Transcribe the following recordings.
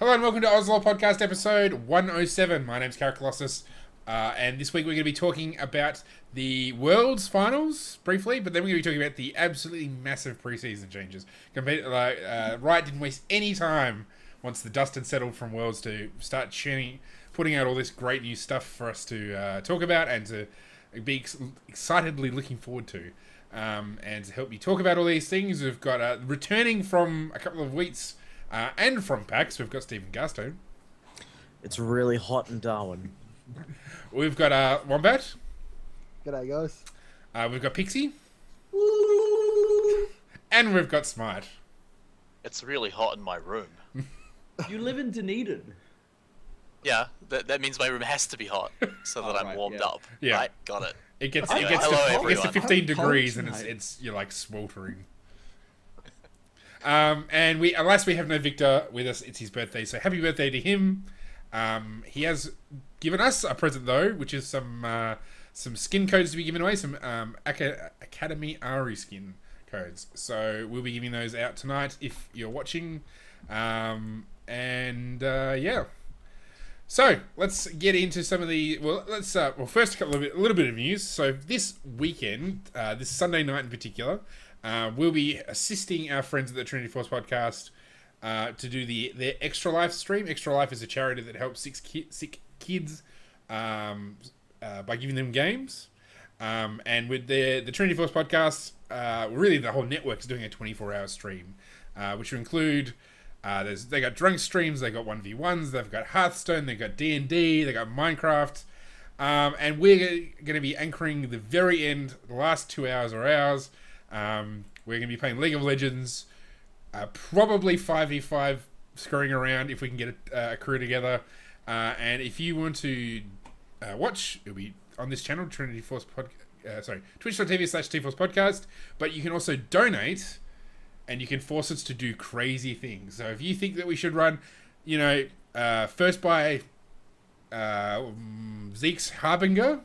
Hello and welcome to OzLoL Podcast episode 107. My name's Colossus, and this week we're going to be talking about the Worlds Finals briefly, but then we're going to be talking about the absolutely massive preseason changes. Riot didn't waste any time once the dust had settled from Worlds to start putting out all this great new stuff for us to talk about and to be excitedly looking forward to. And to help me talk about all these things, we've got returning from a couple of weeks and from PAX, we've got Stephen Garstone. It's really hot in Darwin. We've got Wombat. G'day, guys. We've got Pixie. And we've got Smart. It's really hot in my room. You live in Dunedin. Yeah, that means my room has to be hot so that I'm right, warmed yeah. up. Yeah. Right, got it. It gets Anyway, to hello, 15 everyone. degrees and Tonight. it's you're like sweltering. And unless we have no Victor with us, it's his birthday, so happy birthday to him. He has given us a present though, which is some skin codes to be given away, some Academy Ari skin codes. So we'll be giving those out tonight if you're watching. Yeah. So let's get into some of the first a little bit of news. So this weekend, this Sunday night in particular, we'll be assisting our friends at the Trinity Force podcast to do their Extra Life stream. Extra Life is a charity that helps sick kids by giving them games. And with the Trinity Force podcast, really the whole network is doing a 24-hour stream, which will include. They got drunk streams, they got 1v1s, they've got Hearthstone, they've got D&D, they got Minecraft, and we're going to be anchoring the very end, the last 2 hours or hours. We're going to be playing League of Legends, probably 5v5 screwing around if we can get a crew together. And if you want to watch, it'll be on this channel, Trinity Force twitch.tv/TForce podcast, but you can also donate. And you can force us to do crazy things. So if you think that we should run, first by Zeke's Harbinger,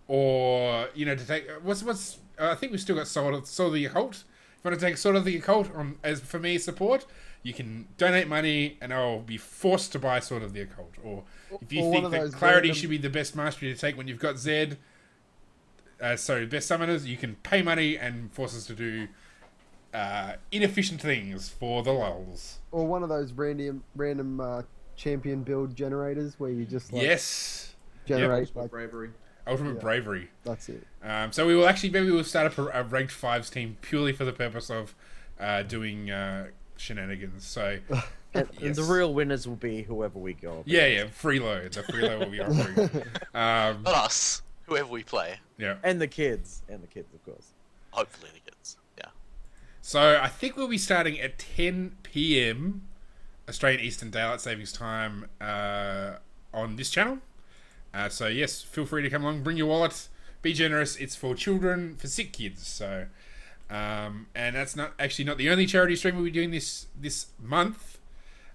or to take what's I think we've still got Sword of the Occult. If you want to take Sword of the Occult on as for me support, you can donate money, and I'll be forced to buy Sword of the Occult. Or if you think that Clarity should be the best mastery to take when you've got Zed, best summoners, you can pay money and force us to do. Inefficient things for the lulz. Or one of those random champion build generators where you just generate Bravery. Ultimate bravery. That's it. So we will maybe we'll start up a ranked 5s team purely for the purpose of doing shenanigans. So And the real winners will be whoever we go. Yeah, freeload. The freeload will be offering. Not us, whoever we play. Yeah. And the kids, of course. Hopefully the kids, yeah. So I think we'll be starting at 10 p.m. Australian Eastern Daylight Savings Time on this channel. So yes, feel free to come along, bring your wallet, be generous. It's for children, for sick kids. So, and that's not the only charity stream we'll be doing this month.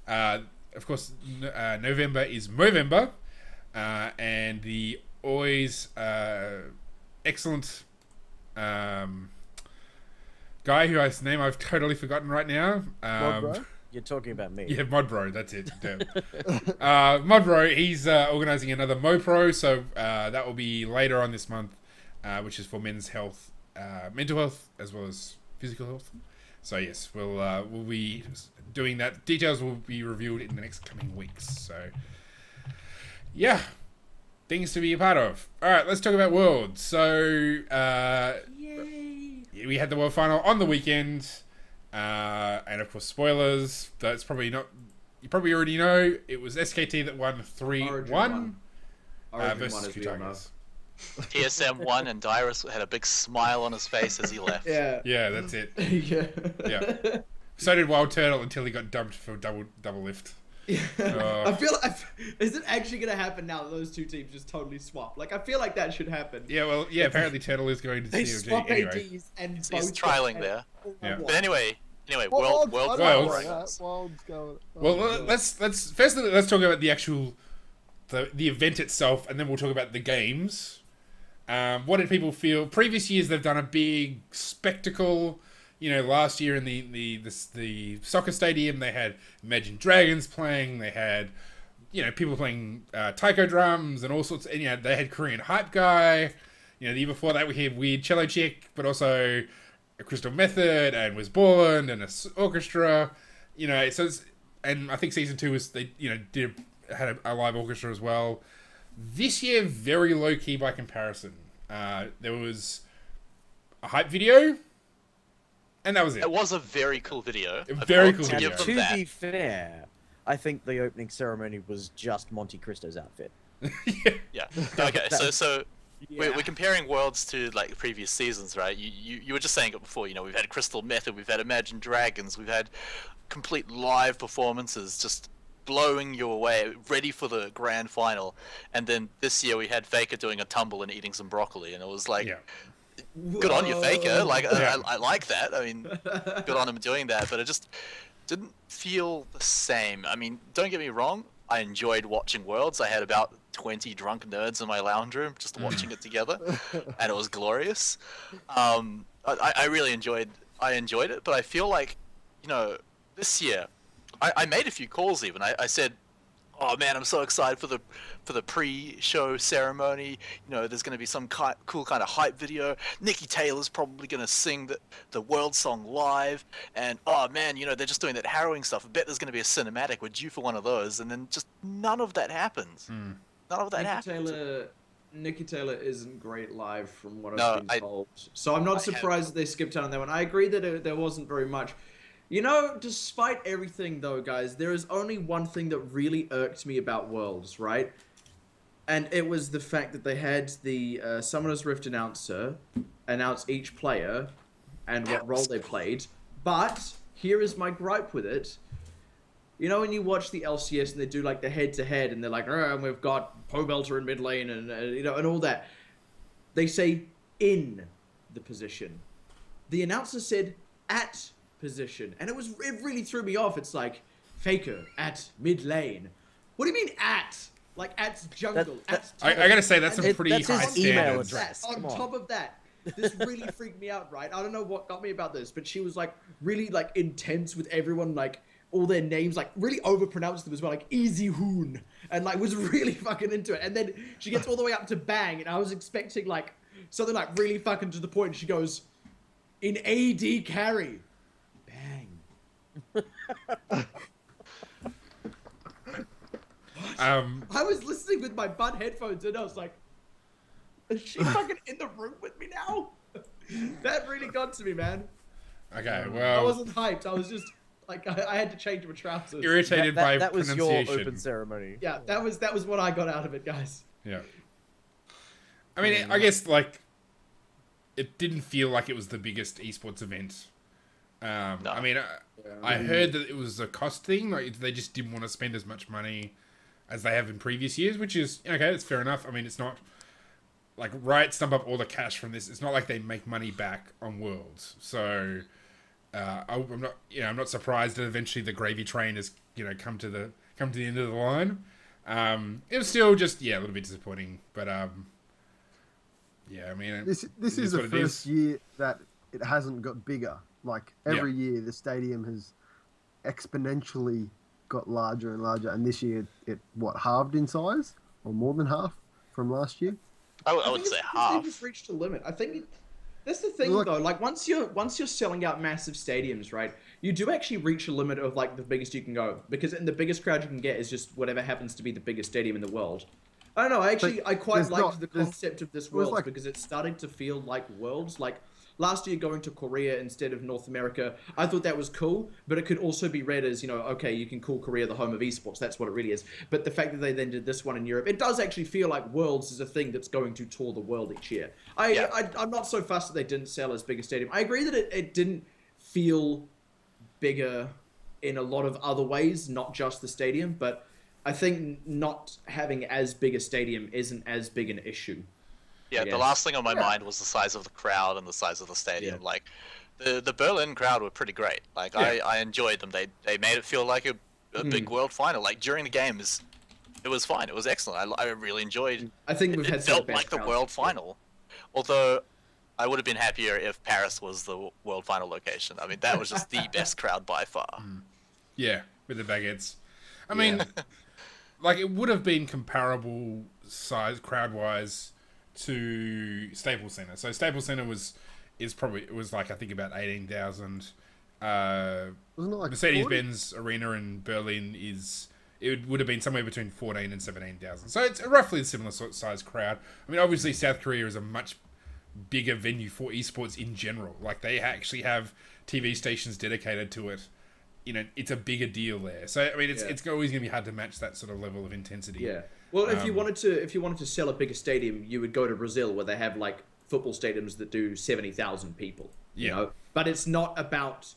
Of course, November is Movember, and the always excellent guy whose name I've totally forgotten right now. Modbro? You're talking about me. Yeah, Modbro, that's it. Modbro, he's organising another MoPro, so that will be later on this month, which is for men's health, mental health, as well as physical health. So yes, we'll be doing that. Details will be revealed in the next coming weeks. So yeah, things to be a part of. All right, let's talk about Worlds. So we had the World Final on the weekend. And of course, spoilers. That's probably not. You probably already know it was SKT that won 3-1 versus Q-Tigers. TSM won, and Dyrus had a big smile on his face as he left. Yeah, that's it. Yeah. Yeah. So did Wild Turtle until he got dumped for double lift. I feel like, is it actually going to happen now that those two teams just totally swap? Like, I feel like that should happen. Yeah, well, yeah. Apparently, Turtle is going to They COG swap anyway. ADs and He's both trialing get there. Yeah. But anyway, Worlds. World Worlds. Worlds going. Well, let's talk about the actual the event itself, and then we'll talk about the games. What did people feel? Previous years they've done a big spectacle. last year in the soccer stadium, they had Imagine Dragons playing. They had, people playing taiko drums and all sorts. And they had Korean hype guy. The year before that, we had Weird Cello Chick, but also a Crystal Method and Was Borland and a orchestra. And I think season 2 was had a live orchestra as well. This year, very low key by comparison. There was a hype video, and that was it. It was a very cool video. A very cool video. To be fair, I think the opening ceremony was just Monte Cristo's outfit. Yeah. Okay. So we're comparing worlds to like previous seasons, right? You were just saying it before. We've had Crystal Method, we've had Imagine Dragons, we've had complete live performances, just blowing you away, ready for the grand final. And then this year we had Faker doing a tumble and eating some broccoli, and it was like, good on you, Faker. Like I like that. I mean, good on him doing that, but it just didn't feel the same. I mean, don't get me wrong, I enjoyed watching Worlds. I had about 20 drunk nerds in my lounge room just watching it together, and it was glorious. I really enjoyed it, but I feel like, this year, I made a few calls even. I said, oh man, I'm so excited for the pre-show ceremony. There's going to be some cool kind of hype video. Nikki Taylor's probably going to sing the world song live. And oh man, they're just doing that harrowing stuff. I bet there's going to be a cinematic. We're due for one of those. And then just none of that happens. None of that happens. Nikki Taylor isn't great live from what I've been told. So I'm not surprised that they skipped out on that one. I agree that there wasn't very much. Despite everything, though, guys, there is only one thing that really irked me about Worlds, right? And it was the fact that they had the Summoner's Rift announcer announce each player and what role they played. But here is my gripe with it. When you watch the LCS and they do like the head-to-head and they're like, and we've got Pobelter in mid lane and and all that. They say in the position. The announcer said at position, and it really threw me off. It's like Faker at mid lane. What do you mean at? Like at jungle? I gotta say that's a pretty high his email standard. address. On top of that, this really freaked me out. Right? I don't know what got me about this, but she was like really like intense with everyone, like all their names, like really overpronounced them as well, like Easy Hoon, and like was really fucking into it. And then she gets all the way up to Bang, and I was expecting like something like really fucking to the point. She goes in AD carry. I was listening with my butt headphones and I was like, is she fucking in the room with me now? That really got to me, man. Okay, well, I wasn't hyped. I was just like, I had to change my trousers. Irritated by that was pronunciation. your open ceremony. Yeah, that was what I got out of it, guys. Yeah. I mean, I guess like it didn't feel like it was the biggest esports event. No. I mean, I heard that it was a cost thing. Like they just didn't want to spend as much money as they have in previous years, which is okay. That's fair enough. I mean, it's not like Riot stump up all the cash from this. It's not like they make money back on Worlds. So I'm not surprised that eventually the gravy train has come to the end of the line. It was still just a little bit disappointing, but I mean, this is the first year that it hasn't got bigger. Like every year, the stadium has exponentially got larger and larger, and this year it halved in size, or more than half from last year. I would say half. They've reached a limit. I think that's the thing, though. Like once you're selling out massive stadiums, right? You do actually reach a limit of like the biggest you can go, because the biggest crowd you can get is just whatever happens to be the biggest stadium in the world. I don't know. I quite liked the concept of this Worlds because it's starting to feel like Worlds. Like last year going to Korea instead of North America, I thought that was cool, but it could also be read as, okay, you can call Korea the home of esports. That's what it really is. But the fact that they then did this one in Europe, it does actually feel like Worlds is a thing that's going to tour the world each year. I'm not so fussed that they didn't sell as big a stadium. I agree that it didn't feel bigger in a lot of other ways, not just the stadium, but I think not having as big a stadium isn't as big an issue. Yeah, the last thing on my mind was the size of the crowd and the size of the stadium. Yeah. Like, the Berlin crowd were pretty great. Like, I enjoyed them. They made it feel like a big world final. Like, during the games, it was fine. It was excellent. I really enjoyed. I think it felt like the world final. Although, I would have been happier if Paris was the world final location. I mean, that was just the best crowd by far. Yeah, with the baguettes. I mean, like, it would have been comparable size, crowd-wise, to Staples Center. So Staples Center was like, I think about 18,000. Wasn't it like Mercedes-Benz Arena in Berlin it would have been somewhere between 14 and 17,000. So it's roughly a similar sort of size crowd. I mean, obviously South Korea is a much bigger venue for esports in general. Like, they actually have TV stations dedicated to it. You know, it's a bigger deal there. So I mean, it's always going to be hard to match that sort of level of intensity. Yeah. Well, if you wanted to sell a bigger stadium, you would go to Brazil, where they have like football stadiums that do 70,000 people. You know, but it's not about,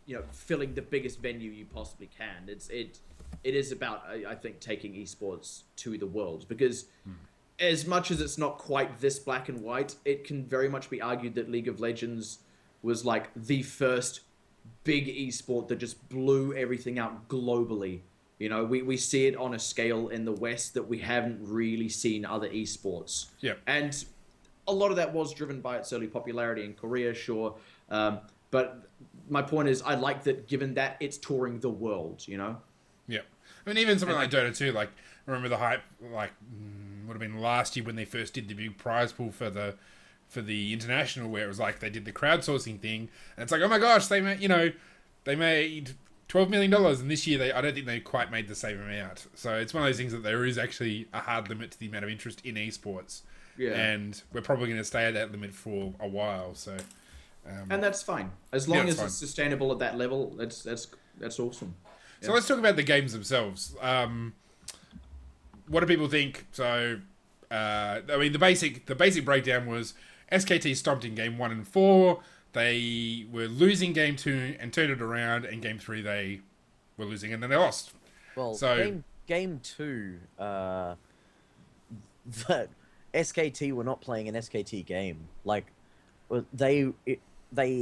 you know, filling the biggest venue you possibly can. It is about, I think, taking esports to the world, because as much as it's not quite this black and white, it can very much be argued that League of Legends was like the first big esport that just blew everything out globally. You know, we see it on a scale in the West that we haven't really seen other esports. Yeah. And a lot of that was driven by its early popularity in Korea, sure. But my point is, I like that, given that it's touring the world, you know? Yeah. I mean, even something like Dota 2, like, I remember the hype, like, would have been last year when they first did the big prize pool for the international, where it was like they did the crowdsourcing thing, and it's like, oh my gosh, they made $12 million, and this year I don't think they quite made the same amount. So it's one of those things that there is actually a hard limit to the amount of interest in esports. Yeah. And we're probably going to stay at that limit for a while. So, and that's fine, as long as it's sustainable at that level. That's awesome. So let's talk about the games themselves. What do people think? So, I mean, the basic breakdown was SKT stomped in game 1 and 4. They were losing game 2 and turned it around, and game 3 they were losing and then they lost. Well, so game 2, that SKT were not playing an SKT game. Like, they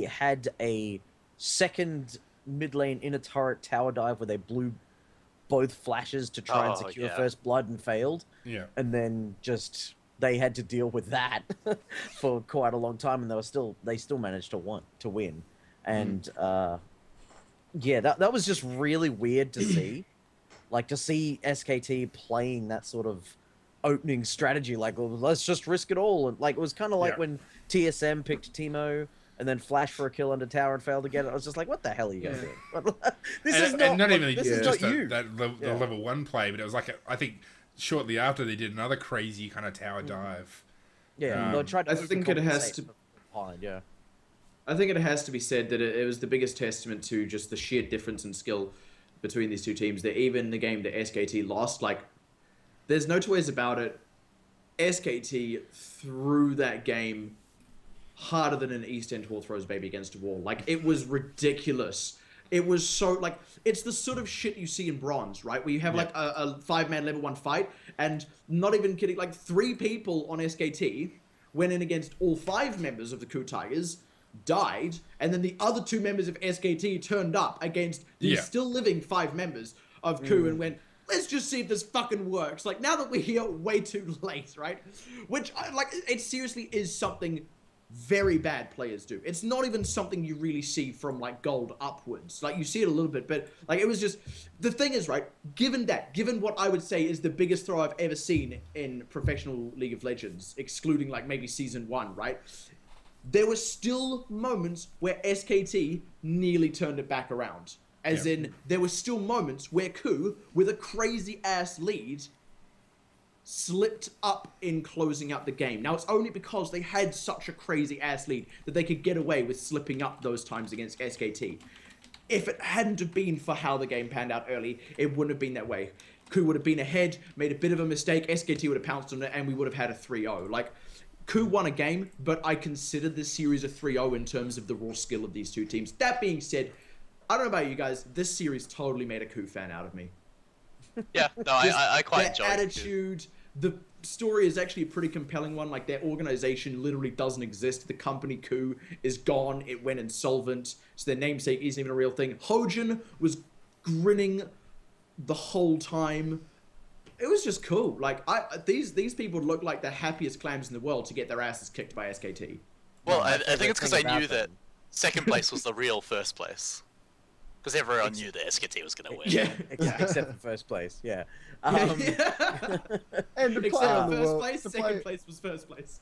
had a second mid lane inner turret tower dive where they blew both flashes to try and secure first blood and failed. Yeah. And then just they had to deal with that for quite a long time, and they still managed to win. And yeah, that was just really weird to see. Like, to see SKT playing that sort of opening strategy, like, well, let's just risk it all. And like, it was kind of like when TSM picked Teemo and then flash for a kill under tower and failed to get it. I was just like, what the hell are you guys doing? This is not you. The level 1 play, but it was like, I think shortly after they did another crazy kind of tower dive. Yeah, they tried to I think it has to. Yeah. I think it has to be said that it was the biggest testament to just the sheer difference in skill between these two teams, that even the game that SKT lost, like, there's no two ways about it, SKT threw that game harder than an East End whore throws baby against a wall. Like, it was ridiculous. It was so, like, it's the sort of shit you see in Bronze, right? Where you have, like, a 5-man level 1 fight, and not even kidding, like, 3 people on SKT went in against all 5 members of the Coup Tigers, died, and then the other 2 members of SKT turned up against the still living 5 members of Coup and went, let's just see if this fucking works. Like, now that we're here, way too late, right? Which, like, it seriously is something very bad players do. It's not even something you really see from, like, gold upwards. Like, you see it a little bit, but, like, it was just... The thing is, right, given what I would say is the biggest throw I've ever seen in professional League of Legends, excluding, like, maybe Season 1, right? There were still moments where SKT nearly turned it back around. As in, there were still moments where Coup, with a crazy-ass lead, slipped up in closing out the game. Now, it's only because they had such a crazy-ass lead that they could get away with slipping up those times against SKT. If it hadn't have been for how the game panned out early, it wouldn't have been that way. Coup would have been ahead, made a bit of a mistake, SKT would have pounced on it, and we would have had a 3-0. Like, Coup won a game, but I consider this series a 3-0 in terms of the raw skill of these two teams. That being said, I don't know about you guys, this series totally made a Coup fan out of me. Yeah, no, I quite enjoyed it. Attitude, the story is actually a pretty compelling one. Like, their organization literally doesn't exist. The company Coup is gone. It went insolvent. So their namesake isn't even a real thing. Hojin was grinning the whole time. It was just cool. Like, these people look like the happiest clams in the world to get their asses kicked by SKT. Well, I think it's because I knew that second place was the real first place. Because everyone knew that SKT was going to win. Yeah, except for first place. Yeah. And to play on the first world, place, second place was first place.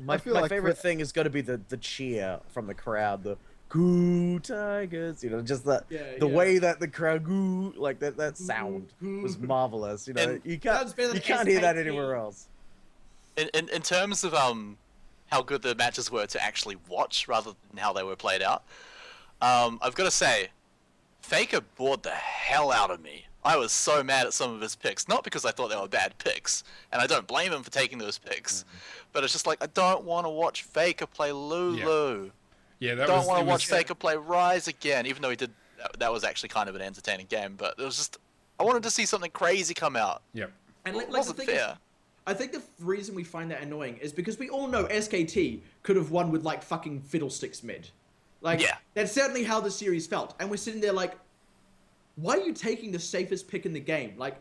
My favorite thing is got to be the cheer from the crowd. The "Goo Tigers," you know, just the way that the crowd "goo," like that sound was marvelous. You know, And you can't hear that anywhere else. In terms of how good the matches were to actually watch rather than how they were played out, I've got to say, Faker bored the hell out of me. I was so mad at some of his picks, not because I thought they were bad picks, and I don't blame him for taking those picks, but it's just like, I don't want to watch Faker play Lulu. Yeah, I don't want to watch Faker play Rise again, even though he did. That was actually kind of an entertaining game, but it was just, I wanted to see something crazy come out. Yep. And it wasn't fair. I think the reason we find that annoying is because we all know SKT could have won with like fucking fiddlesticks mid. Like, that's certainly how the series felt. And we're sitting there like, why are you taking the safest pick in the game? Like,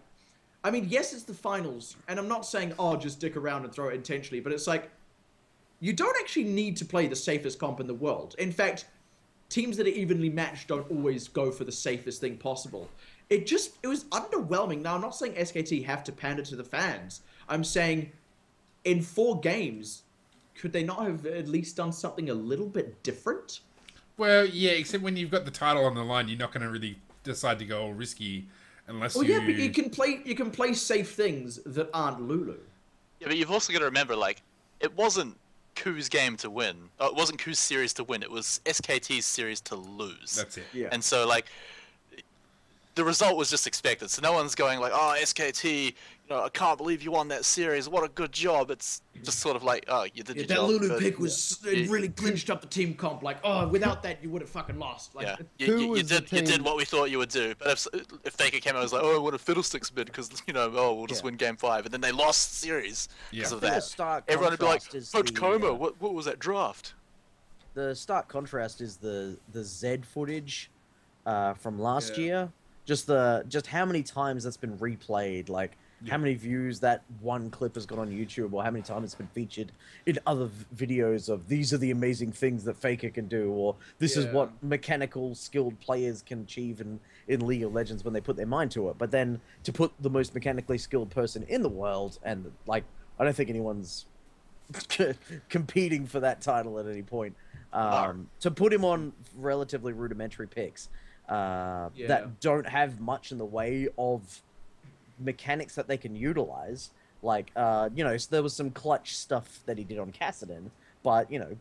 I mean, yes, it's the finals, and I'm not saying, oh, just dick around and throw it intentionally, but it's like, you don't actually need to play the safest comp in the world. In fact, teams that are evenly matched don't always go for the safest thing possible. It was underwhelming. Now, I'm not saying SKT have to pander to the fans. I'm saying, in 4 games, could they not have at least done something a little bit different? Well, yeah, except when you've got the title on the line, you're not going to really decide to go all risky unless yeah, but you can play safe things that aren't Lulu. Yeah, but you've also got to remember, like, it wasn't Ku's game to win. It wasn't Ku's series to win. It was SKT's series to lose. That's it. Yeah. And so, like, the result was just expected. So no one's going like, oh, SKT, you know, I can't believe you won that series. What a good job. It's just sort of like, oh, you did your job. That Lulu pick was it really clinched up the team comp. Like, oh, without that, you would have fucking lost. Like, you did what we thought you would do. But if Faker came out and was like, oh, I want a fiddlesticks bid because, you know, oh, we'll just win game 5. And then they lost series because of that. Everyone would be like, Coach Coma, what was that draft? The stark contrast is the Zed footage from last year. Just how many times that's been replayed, like how many views that one clip has got on YouTube, or how many times it's been featured in other videos of these are the amazing things that Faker can do, or this is what mechanical skilled players can achieve in League of Legends when they put their mind to it. But then to put the most mechanically skilled person in the world, and like I don't think anyone's competing for that title at any point, to put him on relatively rudimentary picks. That don't have much in the way of mechanics that they can utilize. Like, you know, so there was some clutch stuff that he did on Kassadin, but, you know,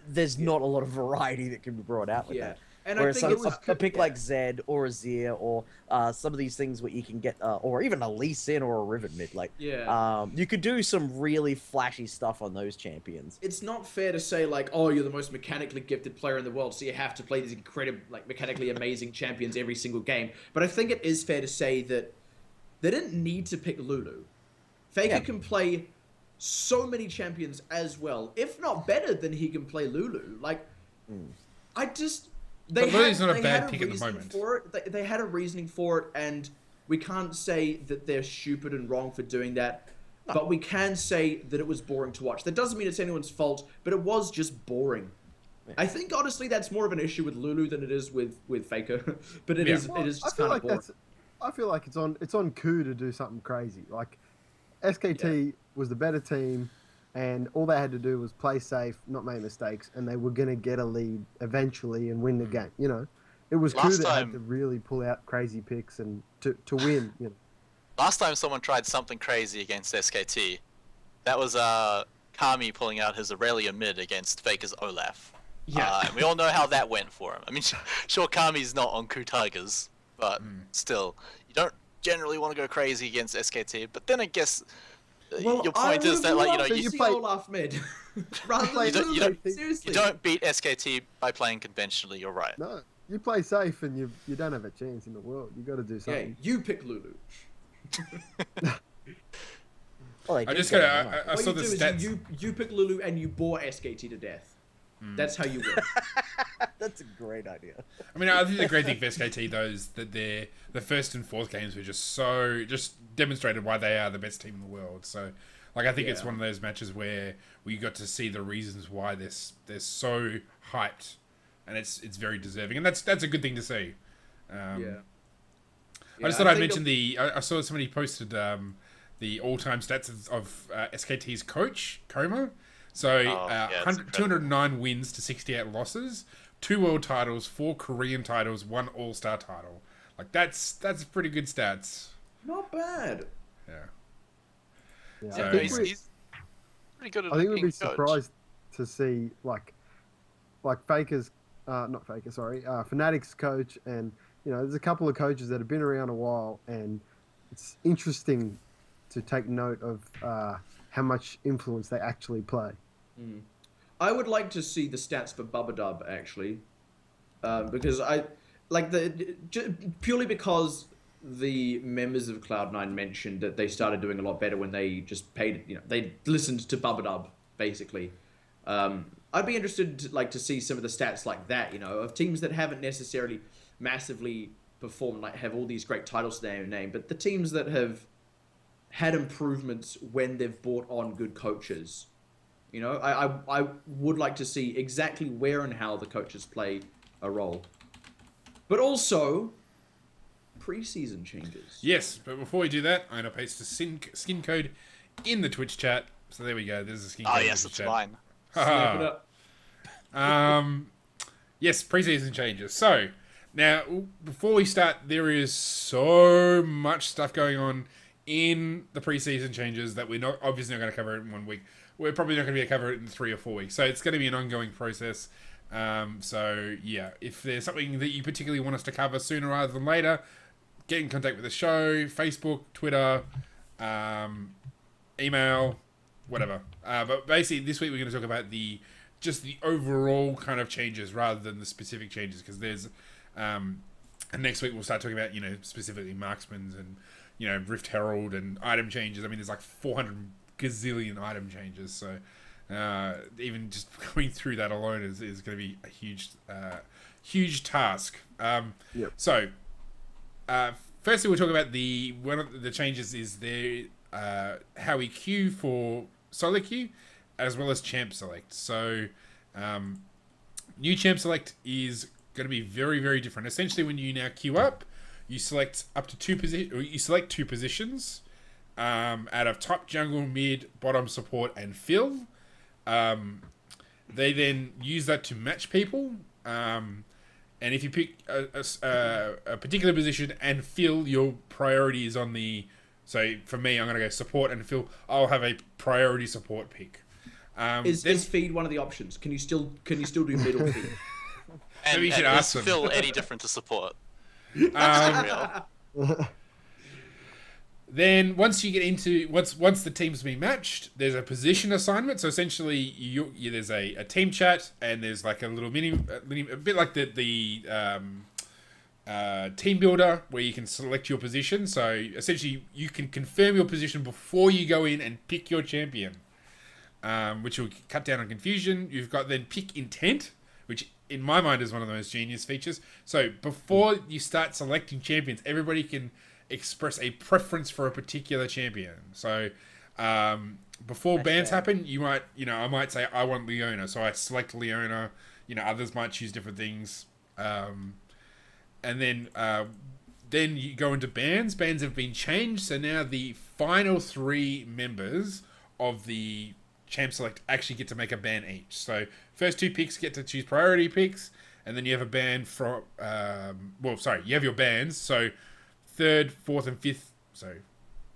there's not a lot of variety that can be brought out with that. And whereas I think a pick like Zed or a Zir or some of these things where you can get, or even a Lee Sin or a Riven mid, like, you could do some really flashy stuff on those champions. It's not fair to say, like, oh, you're the most mechanically gifted player in the world, so you have to play these incredible, like, mechanically amazing champions every single game. But I think it is fair to say that they didn't need to pick Lulu. Faker can play so many champions as well, if not better than he can play Lulu. Like, They had a reasoning for it, and we can't say that they're stupid and wrong for doing that, but we can say that it was boring to watch. That doesn't mean it's anyone's fault, but it was just boring. I think, honestly, that's more of an issue with Lulu than it is with Faker, but it is just kind of boring. I feel like it's on Ku to do something crazy. Like, SKT was the better team, and all they had to do was play safe, not make mistakes, and they were going to get a lead eventually and win the game. You know, it was Ku that had to really pull out crazy picks and to win. You know. Last time someone tried something crazy against SKT, that was Kami pulling out his Aurelia mid against Faker's Olaf. Yeah, and we all know how that went for him. I mean, sure, Kami's not on Ku Tigers, but still, you don't generally want to go crazy against SKT. But then I guess your point is that, like, you know, you play Olaf mid. You don't beat SKT by playing conventionally. You're right. No, you play safe, and you don't have a chance in the world. You got to do something. Yeah, you pick Lulu. I saw the stats. You pick Lulu and you bore SKT to death. That's how you win. That's a great idea. I mean, I think the great thing for SKT, though, is that the first and fourth games were just demonstrated why they are the best team in the world. So, Like, I think it's one of those matches where we got to see the reasons why they're so hyped, and it's very deserving, and that's a good thing to see. I just thought I'd mention I saw somebody posted the all-time stats of SKT's coach, Koma. So 209 wins to 68 losses, 2 world titles, 4 Korean titles, 1 all-star title. Like, that's pretty good stats. Not bad. Yeah, So he's pretty good at I think we'd be being surprised to see like Faker's, not Faker, sorry, Fnatic's coach, and there's a couple of coaches that have been around a while, and it's interesting to take note of how much influence they actually play. I would like to see the stats for Bubba actually, because I like purely because the members of Cloud9 mentioned that they started doing a lot better when they just paid, they listened to Bubba basically. I'd be interested to see some of the stats like that, of teams that haven't necessarily massively performed, like have all these great titles to their name, but the teams that have had improvements when they've brought on good coaches. I would like to see exactly where and how the coaches play a role. But also preseason changes. Yes, but before we do that, I'm going to paste a skin code in the Twitch chat. So there we go. There's a skin code. Oh, yes, it's mine. Snap it up. Yes, preseason changes. So, now, before we start, there is so much stuff going on in the preseason changes that we're obviously not going to cover it in 1 week. We're probably not going to be able to cover it in 3 or 4 weeks. So it's going to be an ongoing process. So, yeah, if there's something that you particularly want us to cover sooner rather than later, get in contact with the show, Facebook, Twitter, email, whatever. But basically, this week we're going to talk about just the overall kind of changes rather than the specific changes, because there's... and next week we'll start talking about, specifically marksmans and, Rift Herald and item changes. I mean, there's like 400 gazillion item changes, so even just going through that alone is going to be a huge task. So, firstly, we'll talk about one of the changes is how we queue for solo queue, as well as champ select. So, new champ select is going to be very, very different. Essentially, when you now queue up, you select up to 2 positions out of top, jungle, mid, bottom, support, and fill. They then use that to match people. And if you pick a particular position and fill, your priority is on the... So for me, I'm going to go support and fill. I'll have a priority support pick. Is feed one of the options? Can you still do middle feed? Maybe you should ask them. Is fill any different to support? That's real. Then once you get into once the team's been matched, there's a position assignment. So essentially, there's a team chat, and there's like a little mini a bit like the team builder where you can select your position. So essentially, you can confirm your position before you go in and pick your champion, which will cut down on confusion. You've got then pick intent, which in my mind is one of the most genius features. So before you start selecting champions, everybody can express a preference for a particular champion. So before bans happen, you might, I might say I want Leona, so I select Leona. Others might choose different things, and then you go into bans. Bans have been changed, so now the final 3 members of the champ select actually get to make a ban each. So first 2 picks get to choose priority picks, and then you have a ban from you have your bans. So 3rd, 4th, and 5th. So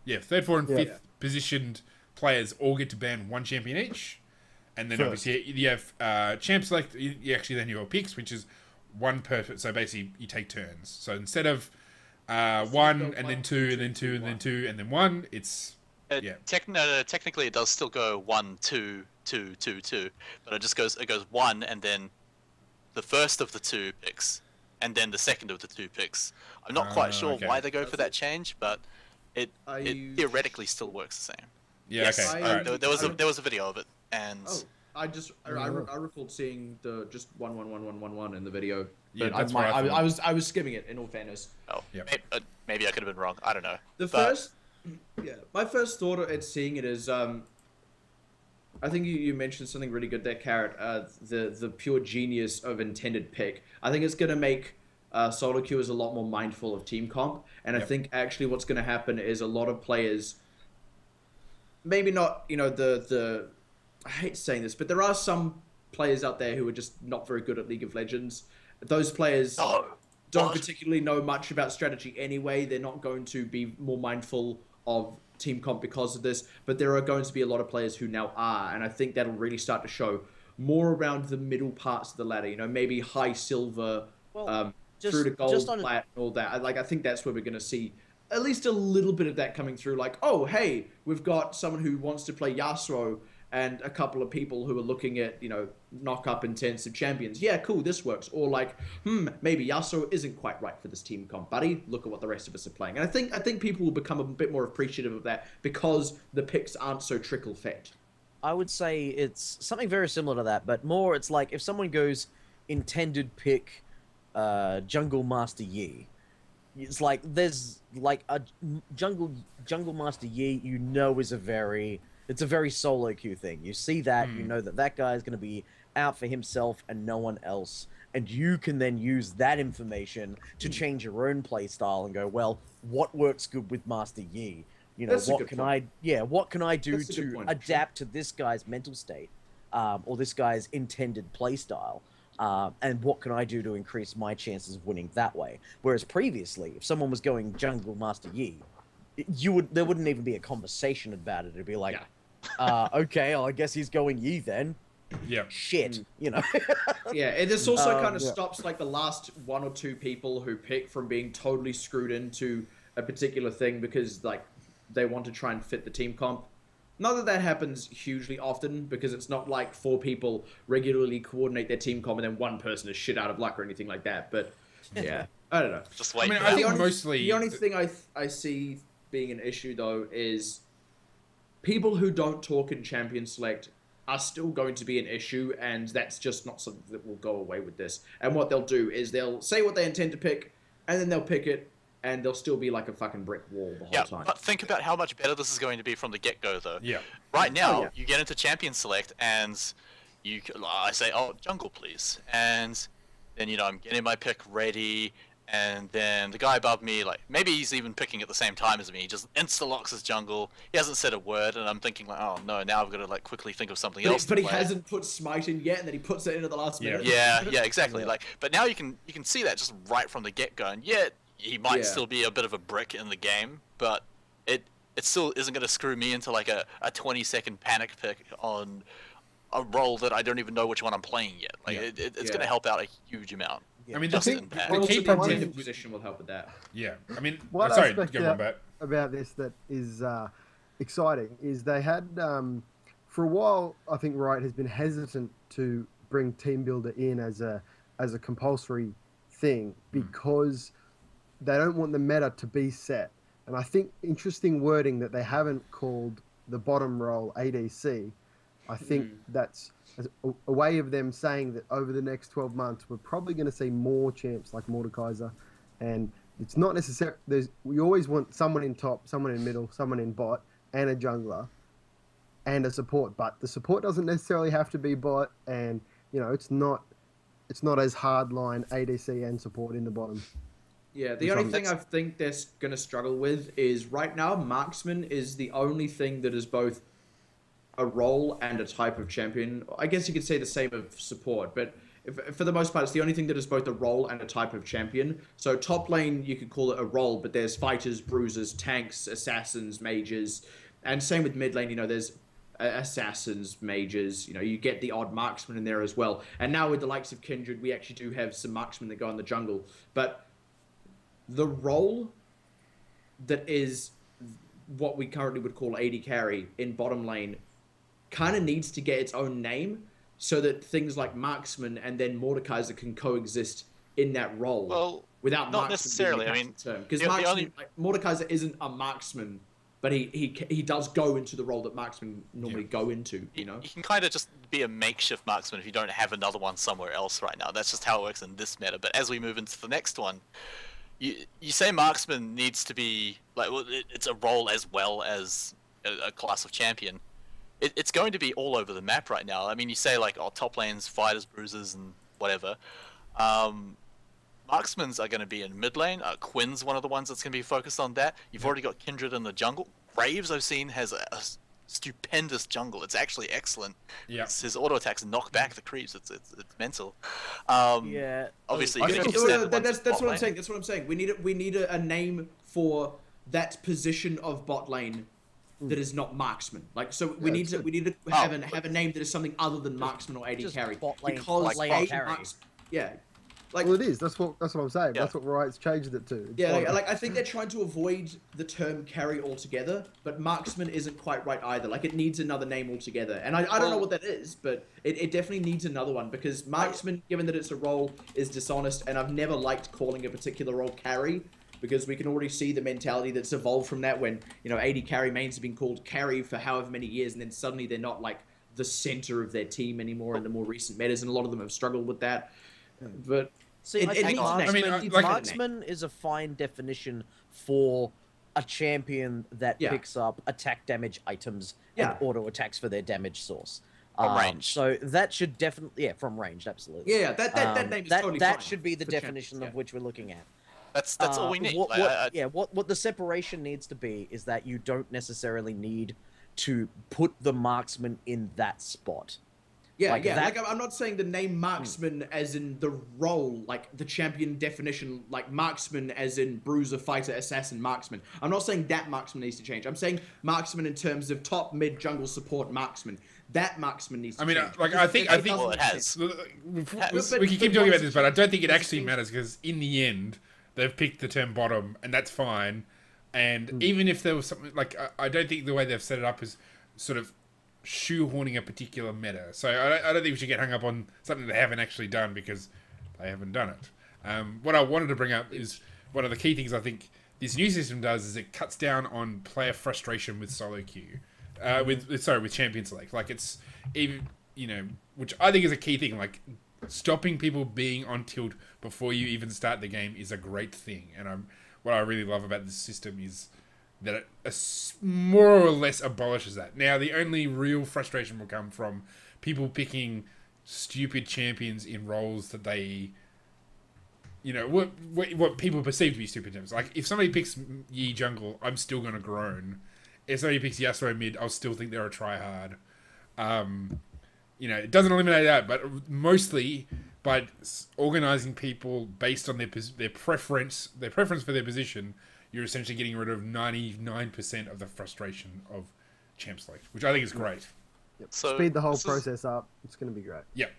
third, 4th, and 5th positioned players all get to ban 1 champion each, and then obviously you have champ select. You actually then your picks, which is 1 per. So basically you take turns. So instead of 1 and then 2 and then 2 and then 2 and then 1, it's technically it does still go 1, 2, 2, 2, 2, but it goes 1 and then the first of the 2 picks and then the second of the 2 picks. I'm not quite sure why they go for that change, but it theoretically still works the same. Yeah. Yes, Okay. There was a video of it, and I recalled seeing the just 1 1 1 1 1 1 in the video. Yeah, But that's what I thought. I was skimming it in all fairness. oh, Yep. maybe I could have been wrong. I don't know. My first thought at seeing it is I think you mentioned something really good there, Carrot. The pure genius of intended pick. I think it's going to make solo queuers a lot more mindful of team comp, and I think actually what's going to happen is a lot of players, maybe not, the I hate saying this, but there are some players out there who are just not very good at League of Legends. Those players don't particularly know much about strategy anyway. They're not going to be more mindful of team comp because of this, but there are going to be a lot of players who now are, and I think that'll really start to show more around the middle parts of the ladder. Maybe high silver, through to gold, plat, and all that. I think that's where we're going to see at least a little bit of that coming through. Like, oh, hey, we've got someone who wants to play Yasuo, and a couple of people who are looking at, knock-up intensive champions. Yeah, cool, this works. Or like, maybe Yasuo isn't quite right for this team comp, buddy. Look at what the rest of us are playing. And I think people will become a bit more appreciative of that because the picks aren't so trickle-fed. I would say it's something very similar to that, but more it's like if someone goes intended pick Jungle Master Yi. It's like there's like a Jungle Master Yi, is it's a very solo queue thing. You see that, you know that guy is going to be out for himself and no one else. And you can then use that information to change your own play style and go, well, what works good with Master Yi? What can I do to adapt to this guy's mental state, or this guy's intended play style? And what can I do to increase my chances of winning that way? Whereas previously, if someone was going Jungle Master Yi, there wouldn't even be a conversation about it. It'd be like, okay, well, I guess he's going Yi then. Yeah. Shit, Yeah, and this also kind of stops like the last one or two people who pick from being totally screwed into a particular thing because like they want to try and fit the team comp. Not that happens hugely often, because it's not like 4 people regularly coordinate their team comp and then one person is shit out of luck or anything like that. But yeah, I don't know. Just wait. I think mostly the only thing I see being an issue though is people who don't talk in Champion Select are still going to be an issue, and that's just not something that will go away with this. And what they'll do is they'll say what they intend to pick, and then they'll pick it, and they'll still be like a fucking brick wall the whole time. But think about how much better this is going to be from the get-go, though. Yeah. Right now, you get into Champion Select, and I say, oh, jungle, please. And then, I'm getting my pick ready, and then the guy above me, like, maybe he's even picking at the same time as me. He just insta-locks his jungle. He hasn't said a word, and I'm thinking, like, oh, no, now I've got to, like, quickly think of something else But he hasn't put Smite in yet, and then he puts it in at the last minute. Yeah, exactly. Like, but now you can see that just right from the get-go, and he might still be a bit of a brick in the game, but it still isn't going to screw me into like a 20-second panic pick on a role that I don't even know which one I'm playing yet. Like it's going to help out a huge amount. I mean, the key problem position will help with that. Yeah, I mean, one sorry, aspect go on, Bat. about this that is exciting is they had for a while. I think Riot has been hesitant to bring Team Builder in as a compulsory thing because they don't want the meta to be set. And I think interesting wording that they haven't called the bottom role ADC. I think that's a way of them saying that over the next 12 months, we're probably going to see more champs like Mordekaiser. And it's not necessary. We always want someone in top, someone in middle, someone in bot, and a jungler, and a support. But the support doesn't necessarily have to be bot. And, it's not as hardline ADC and support in the bottom. Yeah, the only thing I think they're going to struggle with is right now, Marksman is the only thing that is both a role and a type of champion. I guess you could say the same of support, but for the most part, it's the only thing that is both a role and a type of champion. So top lane, you could call it a role, but there's fighters, bruisers, tanks, assassins, mages, and same with mid lane, there's assassins, mages, you get the odd marksman in there as well. And now with the likes of Kindred, we actually do have some marksmen that go in the jungle, but the role that is what we currently would call AD carry in bottom lane kind of needs to get its own name so that things like marksman and then Mordekaiser can coexist in that role. Well, without not necessarily. I mean, because Mordekaiser isn't a marksman, but he does go into the role that marksmen normally go into. You can kind of just be a makeshift marksman if you don't have another one somewhere else right now. That's just how it works in this meta. But as we move into the next one, you say marksman needs to be like, well, it's a role as well as a class of champion. it's going to be all over the map right now. I mean, you say like, oh, top lanes, fighters, bruisers, and whatever. Marksmans are going to be in mid lane. Quinn's one of the ones that's going to be focused on that. You've already got Kindred in the jungle. Graves, I've seen, has a stupendous jungle. It's actually excellent. Yeah. His auto attacks knock back the creeps. It's mental. Yeah. Obviously, that's what I'm saying. That's what I'm saying. We need a name for that position of bot lane that is not marksman. Like, so we need to have a name that is something other than marksman or AD carry. Bot lane, because lane carry. Yeah. Like, well, it is. That's what I'm saying. Yeah. That's what Riot's changed it to. It's yeah, fine. like I think they're trying to avoid the term carry altogether, but marksman isn't quite right either. Like, it needs another name altogether, and I don't know what that is, but it definitely needs another one, because marksman, given that it's a role, is dishonest, and I've never liked calling a particular role carry, because we can already see the mentality that's evolved from that when, you know, AD carry mains have been called carry for however many years, and then suddenly they're not like the center of their team anymore in the more recent metas, and a lot of them have struggled with that. But See, I think marksman is a fine definition for a champion that picks up attack damage items and auto attacks for their damage source. From range. So that should definitely, from range, absolutely. Yeah, that name is totally that fine should be the definition of which we're looking at. That's all we need. What the separation needs to be is that you don't necessarily need to put the marksman in that spot. Yeah, like, I'm not saying the name marksman as in the role, like the champion definition, like marksman as in bruiser, fighter, assassin, marksman. I'm not saying that marksman needs to change. I'm saying marksman in terms of top, mid, jungle, support, marksman. That marksman needs to change. I think well, it has. We can keep talking about this, but I don't think it actually matters, because in the end, they've picked the term bottom, and that's fine. And even if there was something, like, I don't think the way they've set it up is sort of shoehorning a particular meta. So I don't think we should get hung up on something they haven't actually done, because they haven't done it. What I wanted to bring up is one of the key things I think this new system does is it cuts down on player frustration with solo queue, with champion select. Like, it's even, you know, which I think is a key thing. Like, stopping people being on tilt before you even start the game is a great thing. And what I really love about this system is that it more or less abolishes that. Now, the only real frustration will come from people picking stupid champions in roles that they, you know, what people perceive to be stupid champions. Like, if somebody picks Yi jungle, I'm still going to groan. If somebody picks Yasuo mid, I'll still think they're a tryhard. You know, it doesn't eliminate that, but mostly by organizing people based on their preference for their position, you're essentially getting rid of 99% of the frustration of champ select, which I think is great. Yep. So speed the whole process up. It's going to be great. Yep.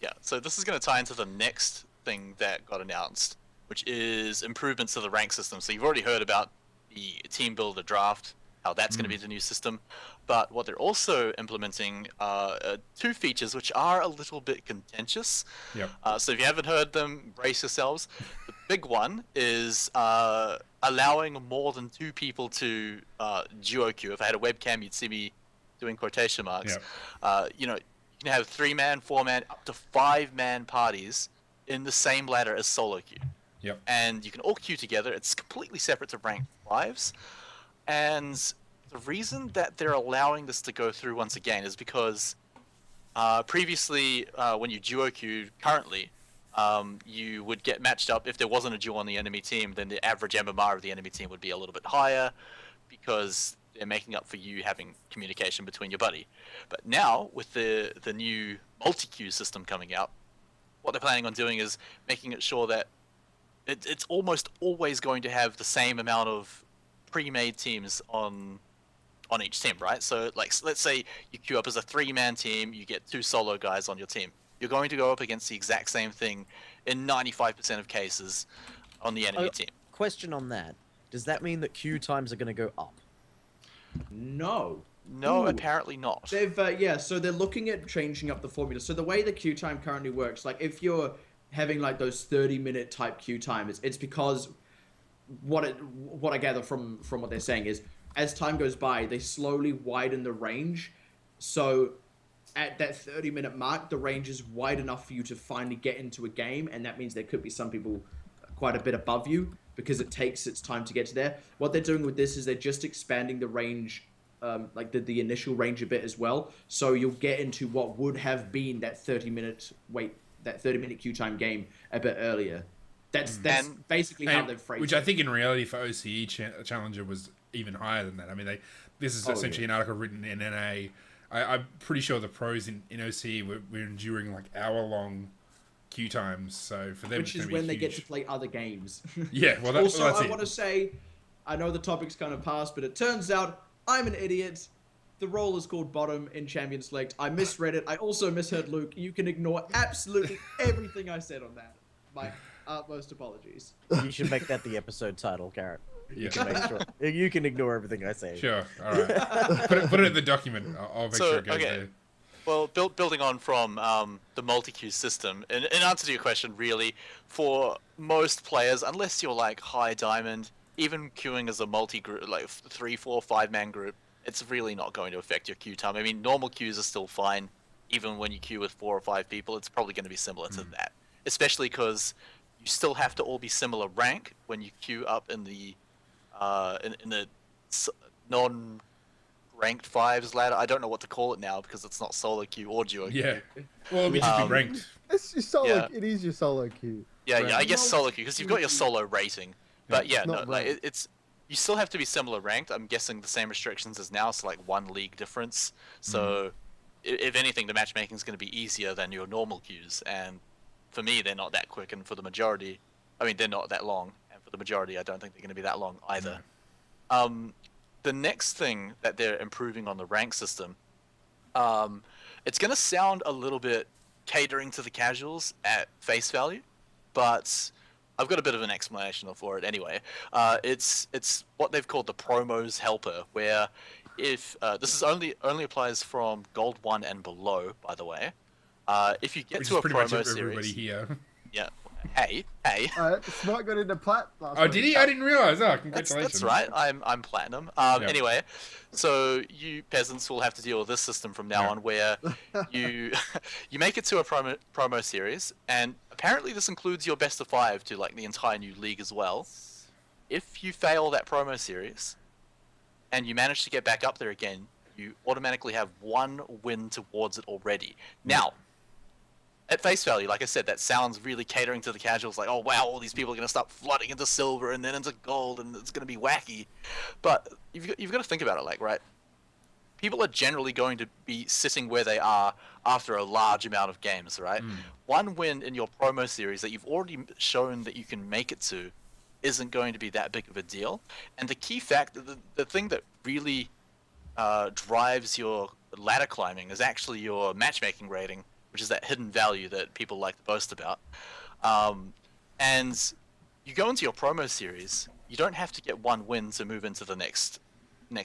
Yeah, so this is going to tie into the next thing that got announced, which is improvements to the rank system. So you've already heard about the team builder draft, how that's going to be the new system. But what they're also implementing are two features which are a little bit contentious. Yep. So if you haven't heard them, brace yourselves. The big one is allowing more than two people to duo queue. If I had a webcam, you'd see me doing quotation marks. Yep. You know, you can have 3-man, 4-man, up to 5-man parties in the same ladder as solo queue. Yep. And you can all queue together. It's completely separate to ranked lives. And the reason that they're allowing this to go through once again is because previously, when you duo queued currently, you would get matched up. If there wasn't a duo on the enemy team, then the average MMR of the enemy team would be a little bit higher, because they're making up for you having communication between your buddy. But now, with the new multi-queue system coming out, what they're planning on doing is making it sure that it's almost always going to have the same amount of pre-made teams on each team, right? So, like, let's say you queue up as a 3-man team, you get 2 solo guys on your team. You're going to go up against the exact same thing in 95% of cases on the enemy team. Question on that. Does that mean that queue times are going to go up? No. No, apparently not. They've so they're looking at changing up the formula. So the way the queue time currently works, like if you're having like those 30-minute type queue times, it's because what I gather from what they're saying is, as time goes by, they slowly widen the range. So at that 30-minute mark, the range is wide enough for you to finally get into a game, and that means there could be some people quite a bit above you because it takes its time to get to there. What they're doing with this is they're just expanding the range like the initial range a bit as well. So you'll get into what would have been that 30-minute queue time game a bit earlier. That's basically how they've phrased it. Which I think in reality for OCE Challenger was even higher than that. I mean, this is essentially an article written in NA. I'm pretty sure the pros in OCE were enduring like hour-long queue times. So for them, which is when they get to play other games. Yeah, well, also, that's I want to say, I know the topic's kind of past, but it turns out I'm an idiot. The role is called bottom in Champion Select. I misread it. I also misheard Luke. You can ignore absolutely everything I said on that. My utmost apologies. You should make that the episode title, Garrett. Yeah. You can ignore everything I say. Sure. All right. put it in the document. I'll make sure it goes there. Well, building on from the multi-queue system, in answer to your question, really, for most players, unless you're like high diamond, even queuing as a multi-group, like 3, 4, 5-man group, it's really not going to affect your queue time. I mean, normal queues are still fine. Even when you queue with 4 or 5 people, it's probably going to be similar to that. Especially because you still have to all be similar rank when you queue up in the non-ranked 5s ladder. I don't know what to call it now because it's not solo queue or duo queue. Yeah. Well, it should be ranked. It's your solo. Yeah. It is your solo queue. Yeah, I guess solo queue because you've got your solo rating. But yeah, no, like it's you still have to be similar ranked. I'm guessing the same restrictions as now, so like 1 league difference. So if anything, the matchmaking is going to be easier than your normal queues. And for me, they're not that quick, and for the majority, I mean, they're not that long. And for the majority, I don't think they're going to be that long either. The next thing that they're improving on the rank system, it's going to sound a little bit catering to the casuals at face value, but I've got a bit of an explanation for it anyway. It's what they've called the promos helper, where if this is only applies from Gold 1 and below, by the way. If you get to a promo series, everybody here. Yeah. Hey. Smart got into plat last week. Did he? I didn't realize. Oh, congratulations. That's right. I'm platinum. Anyway, so you peasants will have to deal with this system from now on, where you make it to a promo series, and apparently this includes your best of 5 to like the entire new league as well. If you fail that promo series, and you manage to get back up there again, you automatically have 1 win towards it already. Now, at face value, like I said, that sounds really catering to the casuals, like, oh wow, all these people are going to start flooding into silver and then into gold, and it's going to be wacky. But you've got to think about it, like, right, people are generally going to be sitting where they are after a large amount of games, right? 1 win in your promo series that you've already shown that you can make it to isn't going to be that big of a deal. And the key fact, the thing that really drives your ladder climbing is actually your matchmaking rating, which is that hidden value that people like to boast about. And you go into your promo series, you don't have to get 1 win to move into the next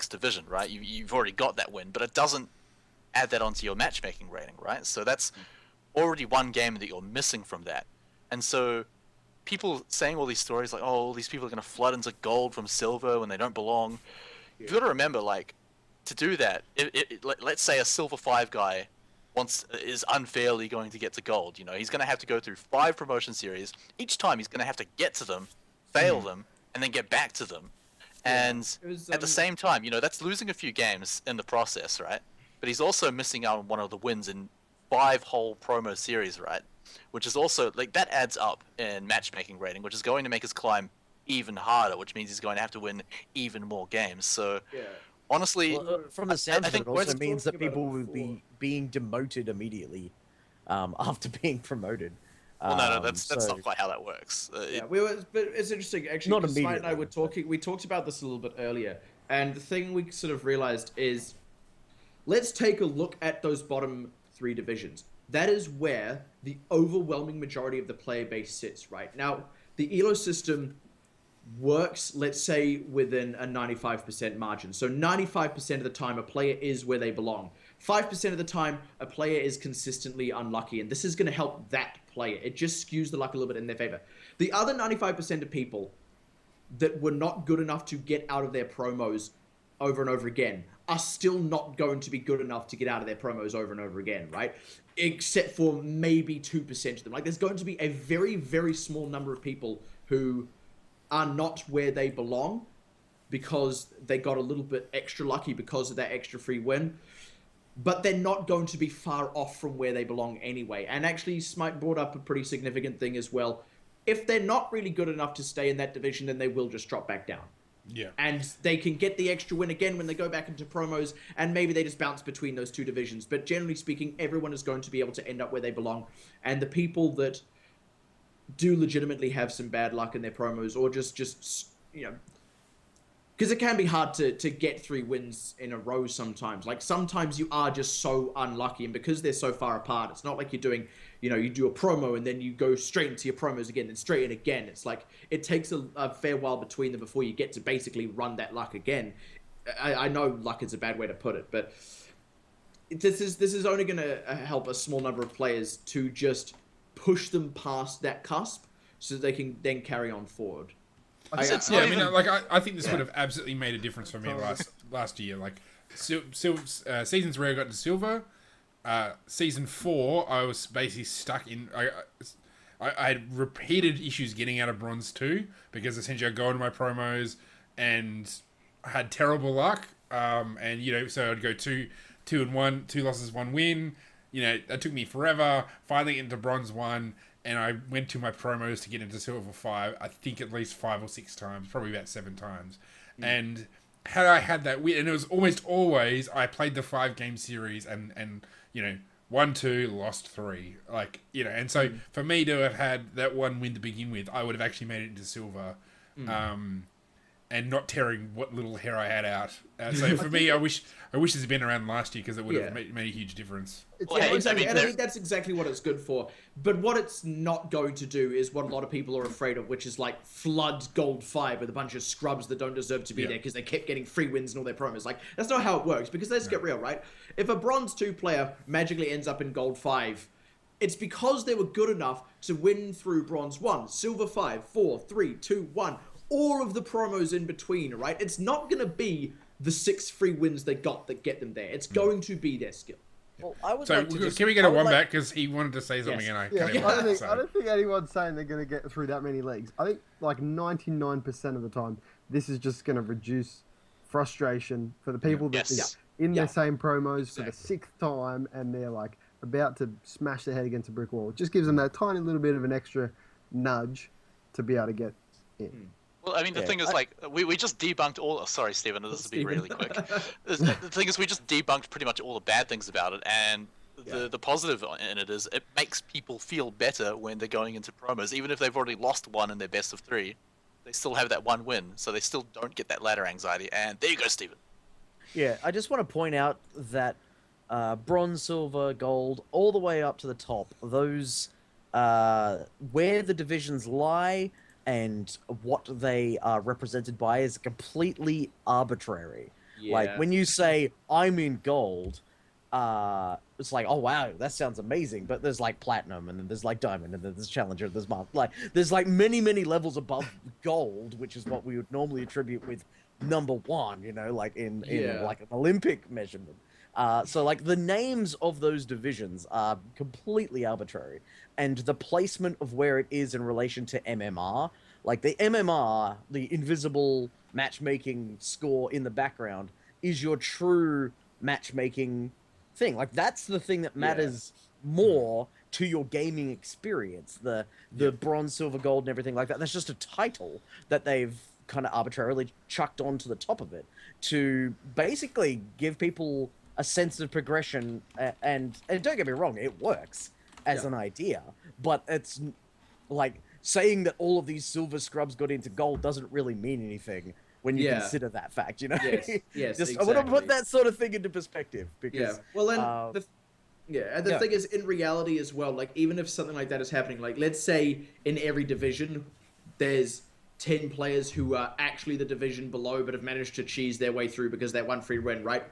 division, right? You've already got that win, but it doesn't add that onto your matchmaking rating, right? So that's already 1 game that you're missing from that. And so people saying all these stories like, oh, all these people are going to flood into gold from silver when they don't belong. You've got to remember, like, to do that, let's say a silver 5 guy is unfairly going to get to gold. You know, he's going to have to go through 5 promotion series. Each time he's going to have to get to them, fail them, and then get back to them. And at the same time, you know, that's losing a few games in the process, right? But he's also missing out on one of the wins in 5 whole promo series, right? Which is also, like, that adds up in matchmaking rating, which is going to make his climb even harder, which means he's going to have to win even more games. So, honestly, from the sound of it, also means that people will be being demoted immediately after being promoted. Well, no, that's not quite how that works. But it's interesting actually. Not immediately. Smite and I were talking. We talked about this a little bit earlier, and the thing we sort of realized is, let's take a look at those bottom 3 divisions. That is where the overwhelming majority of the player base sits right now. The ELO system works, let's say, within a 95% margin. So 95% of the time, a player is where they belong. 5% of the time, a player is consistently unlucky, and this is going to help that player. It just skews the luck a little bit in their favor. The other 95% of people that were not good enough to get out of their promos over and over again are still not going to be good enough to get out of their promos over and over again, right? Except for maybe 2% of them. Like, there's going to be a very, very small number of people who are not where they belong, because they got a little bit extra lucky because of that extra free win. But they're not going to be far off from where they belong anyway. And actually, Smite brought up a pretty significant thing as well. If they're not really good enough to stay in that division, then they will just drop back down. Yeah. And they can get the extra win again when they go back into promos, and maybe they just bounce between those two divisions. But generally speaking, everyone is going to be able to end up where they belong. And the people that do legitimately have some bad luck in their promos, or just you know, because it can be hard to get 3 wins in a row sometimes. Like, sometimes you are just so unlucky, and because they're so far apart, it's not like you're doing, you know, you do a promo and then you go straight into your promos again and straight in again. It's like, it takes a fair while between them before you get to basically run that luck again. I know luck is a bad way to put it, but this is only going to help a small number of players to just push them past that cusp so that they can then carry on forward. I think this would have absolutely made a difference for me last year. Like, season 3 I got to silver. Season 4 I was basically stuck in. I had repeated issues getting out of bronze 2 because essentially I'd go into my promos and I had terrible luck. And you know, so I'd go 2-1, 2 losses, 1 win. You know, that took me forever. Finally into bronze 1. And I went to my promos to get into silver 5, I think at least 5 or 6 times, probably about 7 times. And had I had that win, and it was almost always, I played the 5-game series and you know, 1-2, lost 3. Like, you know, and so for me to have had that 1 win to begin with, I would have actually made it into silver. And not tearing what little hair I had out. So for me, I wish this had been around last year because it would have made a huge difference. Exactly. And I think that's exactly what it's good for. But what it's not going to do is what a lot of people are afraid of, which is like flood gold 5 with a bunch of scrubs that don't deserve to be there because they kept getting free wins and all their promos. Like, that's not how it works, because let's get real, right? If a bronze 2 player magically ends up in gold 5, it's because they were good enough to win through bronze 1, silver 5, 4, 3, 2, 1. All of the promos in between, right? It's not going to be the 6 free wins they got that get them there. It's going to be their skill. Well, I would can we get a Wombat? Because he wanted to say something and I cut him off. I don't think anyone's saying they're going to get through that many leagues. I think like 99% of the time, this is just going to reduce frustration for the people that is in their same promos for the 6th time, and they're like about to smash their head against a brick wall. It just gives them that tiny little bit of an extra nudge to be able to get in. Well, I mean, the thing is, like, we just debunked all... Oh, sorry, Stephen, this will be really quick. The thing is, we just debunked pretty much all the bad things about it, and the positive in it is it makes people feel better when they're going into promos. Even if they've already lost 1 in their best of 3, they still have that 1 win, so they still don't get that ladder anxiety. And there you go, Stephen. Yeah, I just want to point out that bronze, silver, gold, all the way up to the top, those... where the divisions lie... and what they are represented by is completely arbitrary. Yeah. Like, when you say, I'm in gold, it's like, oh, wow, that sounds amazing. But there's, like, platinum, and then there's, like, diamond, and then there's challenger, there's there's, like, many, many levels above gold, which is what we would normally attribute with number 1, you know, like, in like, an Olympic measurement. So, like, the names of those divisions are completely arbitrary. And the placement of where it is in relation to MMR, like, the MMR, the invisible matchmaking score in the background, is your true matchmaking thing. Like, that's the thing that matters more to your gaming experience. The bronze, silver, gold, and everything like that. That's just a title that they've kind of arbitrarily chucked onto the top of it to basically give people a sense of progression, and don't get me wrong, it works as an idea, but it's like saying that all of these silver scrubs got into gold doesn't really mean anything when you consider that fact, you know? Yes, just, exactly. I want to put that sort of thing into perspective, because... Well, and the thing is, in reality as well, like, even if something like that is happening, like, let's say in every division, there's 10 players who are actually the division below, but have managed to cheese their way through because they won free win, right?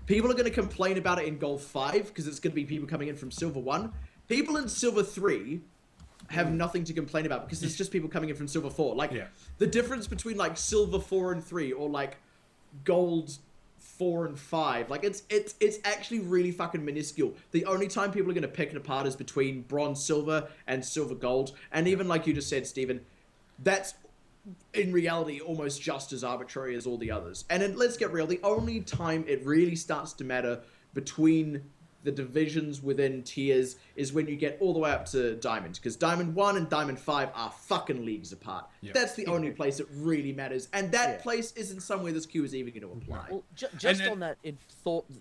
People are going to complain about it in Gold 5 because it's going to be people coming in from Silver 1. People in Silver 3 have nothing to complain about because it's just people coming in from Silver 4. Like, the difference between, like, Silver 4 and 3 or, like, Gold 4 and 5, like, it's actually really fucking minuscule. The only time people are going to pick it apart is between Bronze Silver and Silver Gold. And even like you just said, Stephen, that's in reality almost just as arbitrary as all the others. And then, let's get real, the only time it really starts to matter between the divisions within tiers is when you get all the way up to Diamond, because Diamond 1 and Diamond 5 are fucking leagues apart. Yep. That's the only place it really matters, and that place isn't somewhere this queue is even going to apply. Well, just on that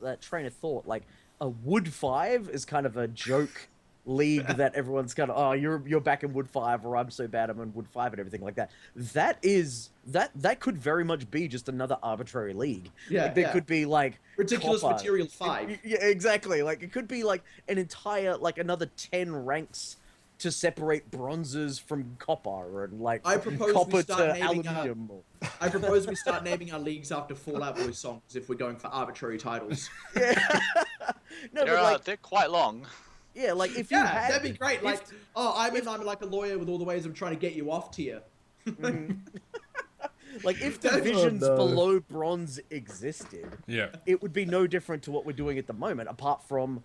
that train of thought, like a Wood 5 is kind of a joke league that everyone's kind of, oh, you're back in Wood 5, or I'm so bad I'm in Wood 5 and everything like that. That could very much be just another arbitrary league. Yeah, like, there could be like ridiculous copper. material 5. Yeah, exactly. Like it could be like an entire, like another 10 ranks to separate bronzes from copper, and like I propose copper we start to aluminium. I propose we start naming our leagues after Fall Out Boy songs if we're going for arbitrary titles. Yeah. No, but like, they're quite long. Yeah, like if you had, that'd be great. Like, I'm like a lawyer with all the ways I'm trying to get you off tier. Like if divisions below bronze existed, it would be no different to what we're doing at the moment, apart from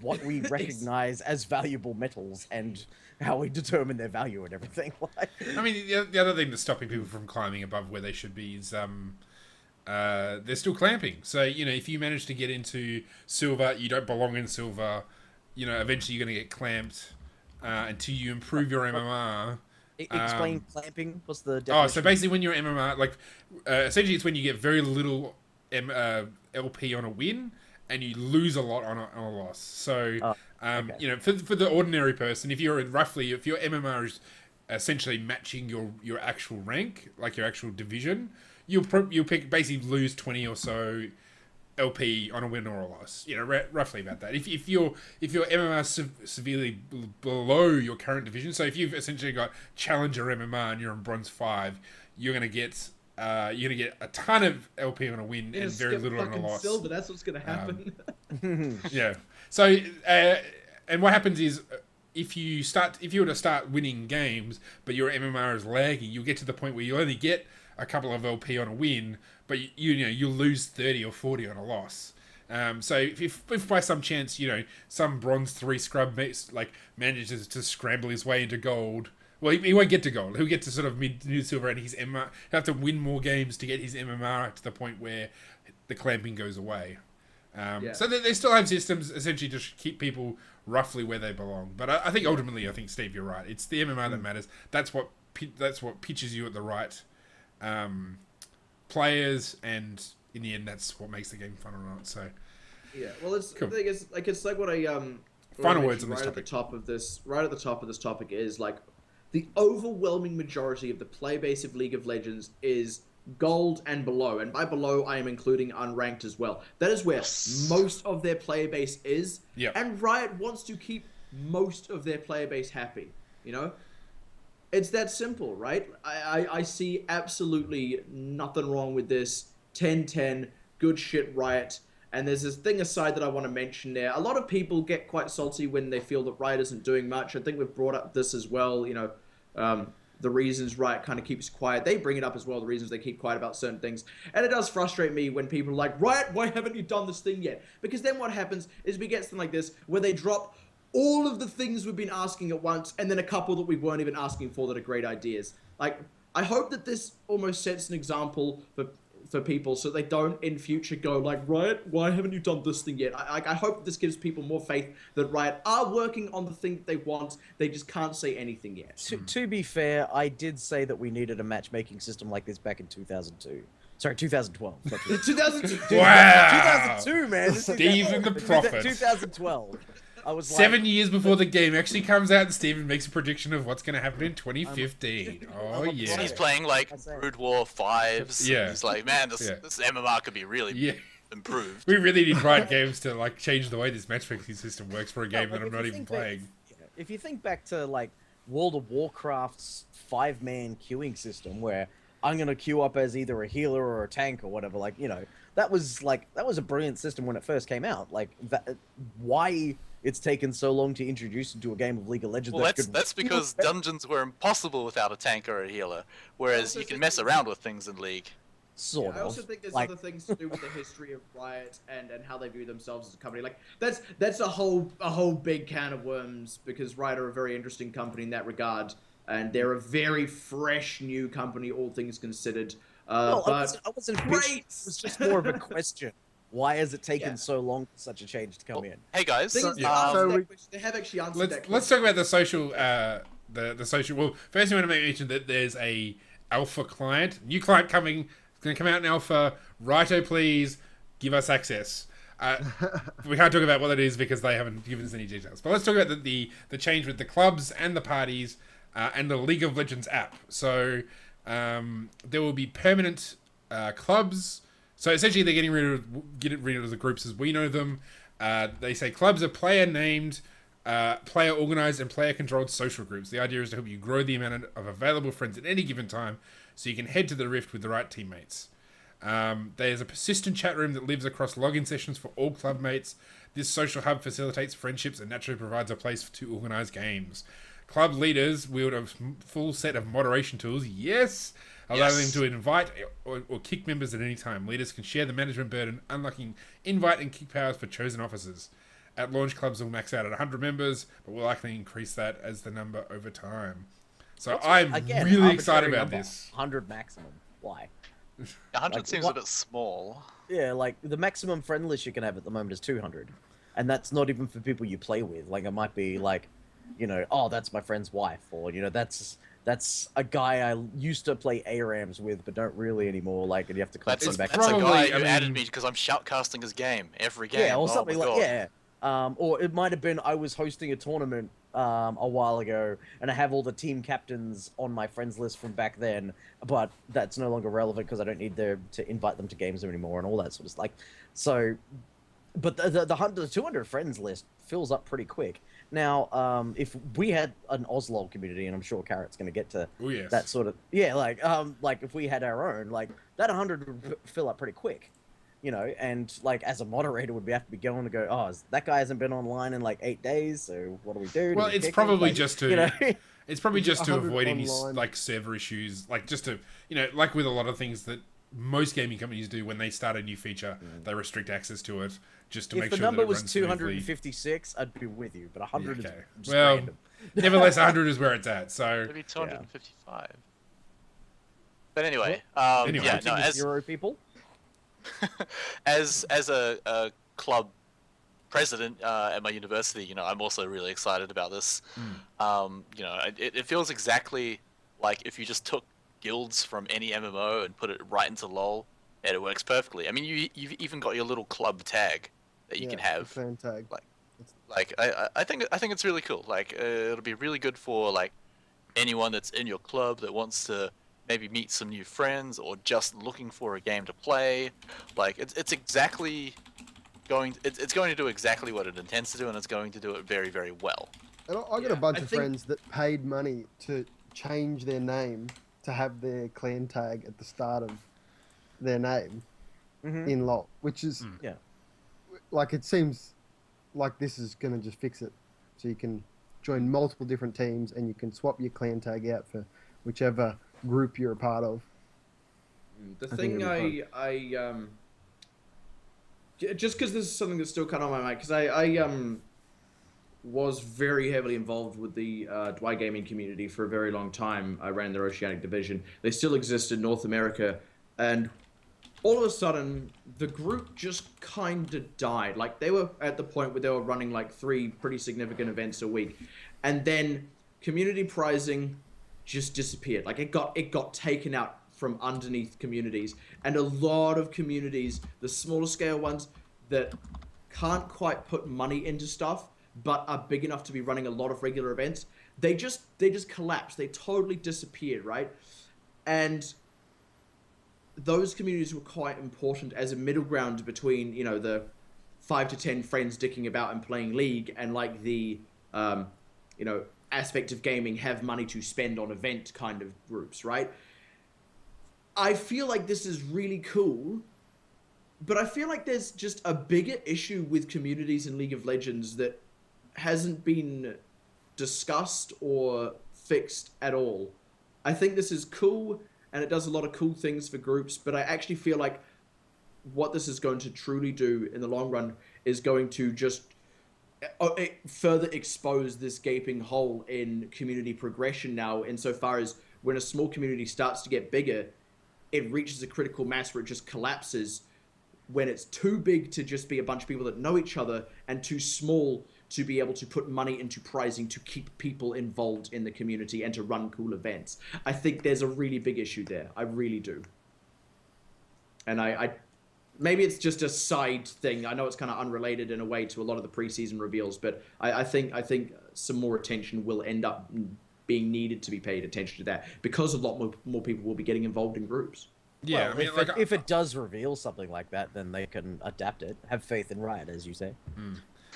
what we recognize as valuable metals and how we determine their value and everything. Like, I mean, the other thing that's stopping people from climbing above where they should be is they're still clamping. So, you know, if you manage to get into silver, you don't belong in silver. You know, eventually you're going to get clamped until you improve your MMR. Explain clamping. What's the definition? Oh, so basically when you're MMR, like, essentially it's when you get very little LP on a win and you lose a lot on a loss. So, you know, for the ordinary person, if your MMR is essentially matching your actual rank, like your actual division, you'll basically lose 20 or so LP on a win or a loss, you know, roughly about that. If your MMR severely below your current division, so if you've essentially got Challenger MMR and you're in Bronze 5, you're gonna get a ton of LP on a win and very little on a loss. Silver, that's what's gonna happen. Yeah. So and what happens is if you were to start winning games, but your MMR is lagging, you'll get to the point where you only get a couple of LP on a win, but you'll lose 30 or 40 on a loss. So if by some chance, you know, some Bronze 3 scrub manages to scramble his way into gold, well, he won't get to gold. He'll get to sort of mid silver, and his MMR, he'll have to win more games to get his MMR to the point where the clamping goes away. So they still have systems essentially to keep people roughly where they belong. But I think ultimately, Steve, you're right. It's the MMR that matters. That's what pitches you at the right players, and in the end, that's what makes the game fun or not. So, yeah, well, it's cool. The thing is, like, it's like what I final words on this topic. Right at the top of this topic is like the overwhelming majority of the player base of League of Legends is gold and below, and by below I am including unranked as well. That is where most of their player base is, and Riot wants to keep most of their player base happy. You know. It's that simple, right? I see absolutely nothing wrong with this. 10-10, good shit, Riot. And there's this thing aside that I want to mention there. A lot of people get quite salty when they feel that Riot isn't doing much. I think we've brought up this as well, you know, the reasons Riot kind of keeps quiet. They bring it up as well, the reasons they keep quiet about certain things. And it does frustrate me when people are like, Riot, why haven't you done this thing yet? Because then what happens is we get something like this where they drop all of the things we've been asking at once, and then a couple that we weren't even asking for that are great ideas. Like, I hope that this almost sets an example for people so they don't in future go like, Riot, why haven't you done this thing yet? I hope this gives people more faith that Riot are working on the thing that they want. They just can't say anything yet. To be fair, I did say that we needed a matchmaking system like this back in 2002. Sorry, 2012. 2002. Wow. 2002, man. Steven the Prophet. 2012. I was 7 years before the game actually comes out, and Steven makes a prediction of what's going to happen in 2015. Oh, yeah. He's playing, like, Brood War 5s. Yeah. He's like, man, this MMR could be really improved. We really need Riot Games to, like, change the way this matchmaking system works for a game that I'm not even playing. If you think back to, like, World of Warcraft's 5-man queuing system, where I'm going to queue up as either a healer or a tank or whatever, like, you know, that was a brilliant system when it first came out. Like, why it's taken so long to introduce into a game of League of Legends. Well, that's because dungeons were impossible without a tank or a healer, whereas you can mess around with things in League. Sort of. I also think there's other things to do with the history of Riot and how they view themselves as a company. Like that's a whole big can of worms, because Riot are a very interesting company in that regard. and they're a very fresh new company, all things considered. No, but I wasn't great. It was just more of a question. Why has it taken so long for such a change to come in? Hey guys, they have actually answered that question. Let's talk about the social. The social. Well, first, I want to mention that there's a alpha client, new client coming. It's going to come out in alpha. Righto, please give us access. We can't talk about what that is because they haven't given us any details. But let's talk about the change with the clubs and the parties and the League of Legends app. So there will be permanent clubs. So essentially, they're getting rid of the groups as we know them. They say clubs are player-named, player-organized, and player-controlled social groups. The idea is to help you grow the amount of available friends at any given time, so you can head to the Rift with the right teammates. There's a persistent chat room that lives across login sessions for all club mates. This social hub facilitates friendships and naturally provides a place to organize games. Club leaders wield a full set of moderation tools. Yes! Allowing them to invite or kick members at any time. Leaders can share the management burden, unlocking invite and kick powers for chosen officers. At launch, clubs will max out at 100 members, but will likely increase that as the number over time. So I'm really excited about this. 100 maximum. Why? 100 seems a bit small. Yeah, like the maximum friend list you can have at the moment is 200. And that's not even for people you play with. Like it might be like, you know, oh, that's my friend's wife, or, you know, that's a guy I used to play ARAMs with, but don't really anymore. Like, and you have to come back. That's a guy who added me because I'm shoutcasting his game every game. Yeah, or something like yeah. Or it might have been I was hosting a tournament a while ago, and I have all the team captains on my friends list from back then, but that's no longer relevant because I don't need to invite them to games anymore and all that sort of stuff. Like, so, but the 200 friends list fills up pretty quick. Now, if we had an OzLoL community, and I'm sure Carrot's going to get to that sort of like if we had our own, like that 100 would fill up pretty quick, you know. And like as a moderator, would we have to be going to go, oh, that guy hasn't been online in like 8 days, so what do we do? Well, it's probably like, just to you know? It's probably just to avoid any online. like server issues, like just to, you know, like with a lot of things that most gaming companies do when they start a new feature, they restrict access to it just to make sure that it runs smoothly. If the number was 256, I'd be with you, but 100 is just well, random. Nevertheless, 100 is where it's at. So maybe 255. But anyway, as zero people. as a club president at my university, you know, I'm also really excited about this. You know, it feels exactly like if you just took guilds from any MMO and put it right into LoL, and it works perfectly. I mean, you've even got your little club tag that you can have. Fan tag. I think it's really cool. Like it'll be really good for like anyone that's in your club that wants to maybe meet some new friends or just looking for a game to play. Like it's exactly going to do exactly what it intends to do, and it's going to do it very, very well. And I got a bunch of friends that paid money to change their name to have their clan tag at the start of their name in LoL, which is like, it seems like this is going to just fix it. So you can join multiple different teams and you can swap your clan tag out for whichever group you're a part of. The thing I just because this is something that's still kind of on my mind, because I was very heavily involved with the Dwy gaming community for a very long time. I ran their Oceanic division. They still exist in North America, and all of a sudden the group just kind of died. Like they were at the point where they were running like 3 pretty significant events a week, and then community prizing just disappeared. Like it got taken out from underneath communities, and a lot of communities, the smaller scale ones that can't quite put money into stuff but are big enough to be running a lot of regular events, they just collapsed. They totally disappeared, right? And those communities were quite important as a middle ground between, you know, the 5 to 10 friends dicking about and playing League, and like the you know, aspect of gaming, have money to spend on event kind of groups, right? I feel like this is really cool, but I feel like there's just a bigger issue with communities in League of Legends that hasn't been discussed or fixed at all. I think this is cool, and it does a lot of cool things for groups, but I actually feel like what this is going to truly do in the long run is going to just it further expose this gaping hole in community progression now, insofar as when a small community starts to get bigger, it reaches a critical mass where it just collapses when it's too big to just be a bunch of people that know each other and too small to be able to put money into prizing to keep people involved in the community and to run cool events. I think there's a really big issue there. I really do. And I maybe it's just a side thing. I know it's kind of unrelated in a way to a lot of the preseason reveals, but I think some more attention will end up being needed to be paid attention to that, because a lot more people will be getting involved in groups. Yeah, well, I mean, if it does reveal something like that, then they can adapt it. Have faith in Riot, as you say.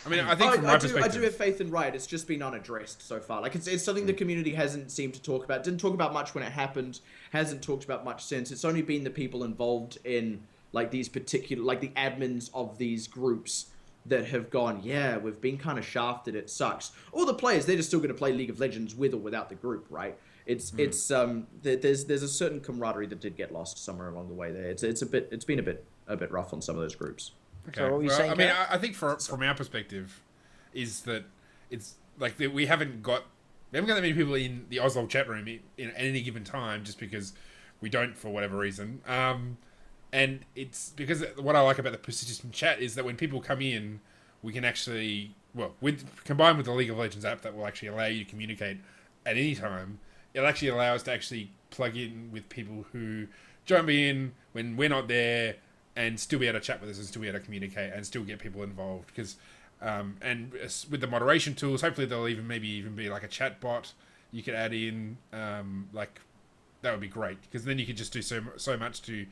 I mean, I think from my perspective, I do have faith in Riot. It's just been unaddressed so far. Like it's something the community hasn't seemed to talk about. Didn't talk about much when it happened. Hasn't talked about much since. It's only been the people involved in like these particular, like the admins of these groups that have gone, yeah, we've been kind of shafted. It sucks. All the players, they're just still going to play League of Legends with or without the group, right? There's a certain camaraderie that did get lost somewhere along the way there. It's been a bit rough on some of those groups. Okay. So what were you saying, I mean, Kat? I think from our perspective, is that it's like that we haven't got that many people in the OzLoL chat room at any given time, just because we don't for whatever reason. And it's because what I like about the persistent chat is that when people come in, we can actually, combined with the League of Legends app that will actually allow you to communicate at any time, it'll actually allow us to actually plug in with people who jump in when we're not there and still be able to chat with us and still be able to communicate and still get people involved. Because, and with the moderation tools, hopefully there'll maybe even be like a chat bot you could add in. Like, that would be great, because then you could just do so much to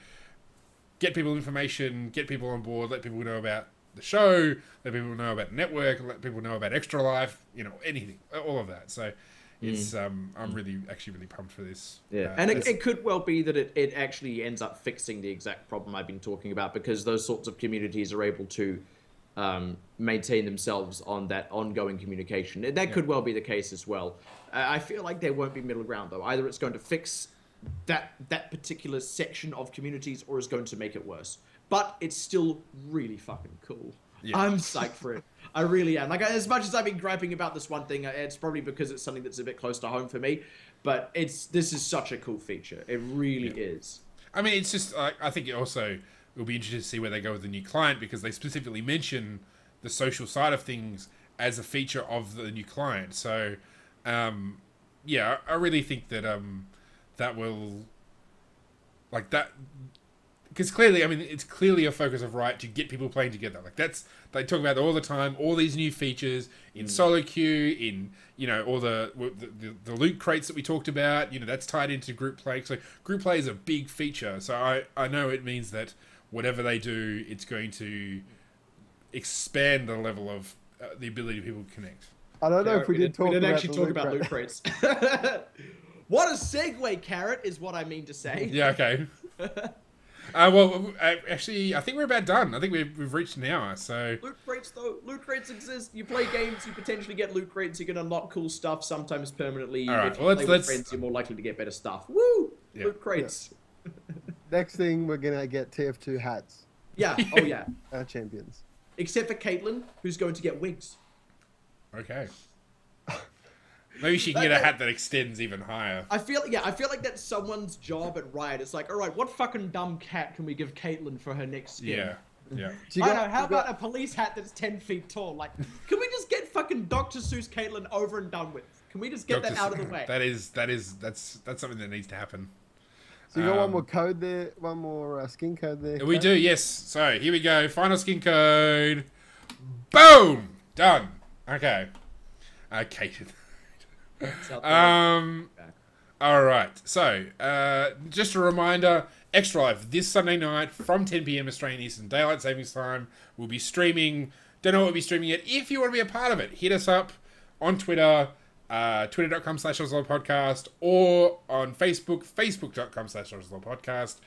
get people information, get people on board, let people know about the show, let people know about the network, let people know about Extra Life, anything, all of that. So it's I'm really pumped for this. Yeah, and it could well be that it actually ends up fixing the exact problem I've been talking about, because those sorts of communities are able to maintain themselves on that ongoing communication. That could well be the case as well. I feel like there won't be middle ground, though. Either it's going to fix that particular section of communities, or is going to make it worse. But it's still really fucking cool. Yeah. I'm psyched for it. I really am. Like, as much as I've been griping about this one thing, it's probably because it's something that's a bit close to home for me. But this is such a cool feature. It really is. I mean, it's just, I think it also will be interesting to see where they go with the new client, because they specifically mention the social side of things as a feature of the new client. So, yeah, I really think that that will, like, that, because clearly, I mean, it's clearly a focus of Riot to get people playing together. Like, they talk about it all the time, all these new features in solo queue, in, all the loot crates that we talked about, that's tied into group play. So group play is a big feature. So I know it means that whatever they do, it's going to expand the level of the ability of people to connect. I don't know if we didn't actually talk about loot crates. What a segue, Carrot, is what I mean to say. Yeah, okay. Actually, I think we're about done. I think we've reached an hour, so... Loot crates, though. Loot crates exist. You play games, you potentially get loot crates, you can unlock cool stuff, sometimes permanently. All right, if you play with friends, you're more likely to get better stuff. Woo! Yeah. Loot crates. Yeah. Next thing, we're going to get TF2 hats. Yeah, oh yeah. Our champions. Except for Caitlyn, who's going to get wigs. Okay. Maybe she can get a hat that extends even higher. I feel like that's someone's job at Riot. It's like, all right, what fucking dumb cat can we give Caitlyn for her next skin? Yeah. I don't know. How about a police hat that's 10 feet tall? Like, can we just get fucking Dr. Seuss Caitlyn over and done with? Can we just get that out of the way? That's something that needs to happen. So you got one more code there, one more skin code there. We do, yes. So here we go. Final skin code. Boom! Done. Okay. Catered. All right. So, just a reminder, Extra Life this Sunday night from 10 p.m. Australian Eastern Daylight Savings Time. We'll be streaming. Don't know what we'll be streaming yet. If you want to be a part of it, hit us up on Twitter, twitter.com/OzLoL Podcast, or on Facebook, facebook.com/OzLoL Podcast.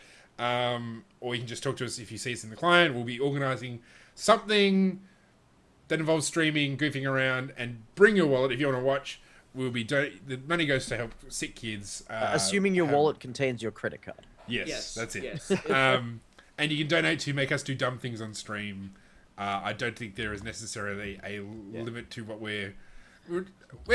Or you can just talk to us if you see us in the client. We'll be organising something that involves streaming, goofing around, and bring your wallet if you want to watch. The money goes to help sick kids. Assuming your wallet contains your credit card. Yes, that's it. Yes. And you can donate to make us do dumb things on stream. I don't think there is necessarily a limit to what we're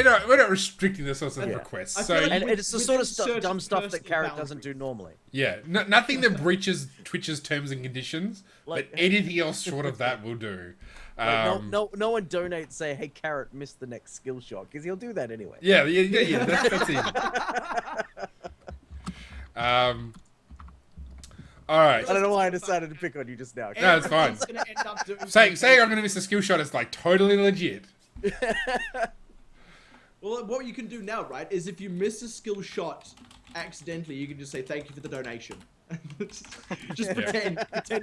not restricting the sorts of requests. So and it's the sort of dumb stuff that Carrot doesn't do normally. Yeah, nothing that breaches Twitch's terms and conditions, but anything else short of that will do. No one donates say, hey, Carrot missed the next skill shot, because he'll do that anyway. Yeah, that's easy. All right. I don't know why I decided to pick on you just now. No, it's fine. Saying I'm going to miss a skill shot is like totally legit. Well, what you can do now, right, is if you miss a skill shot accidentally, you can just say thank you for the donation. just pretend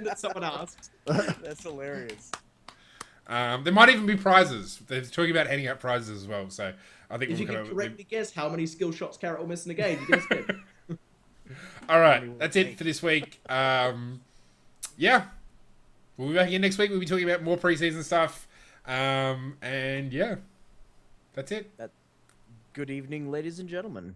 that someone asked. That's hilarious. There might even be prizes. They're talking about handing out prizes as well. So I think if you can correctly guess how many skill shots Carrot will miss in a game, you guessed it. All right, that's it for this week. Yeah, we'll be back again next week. We'll be talking about more preseason stuff. And yeah, that's it. Good evening, ladies and gentlemen.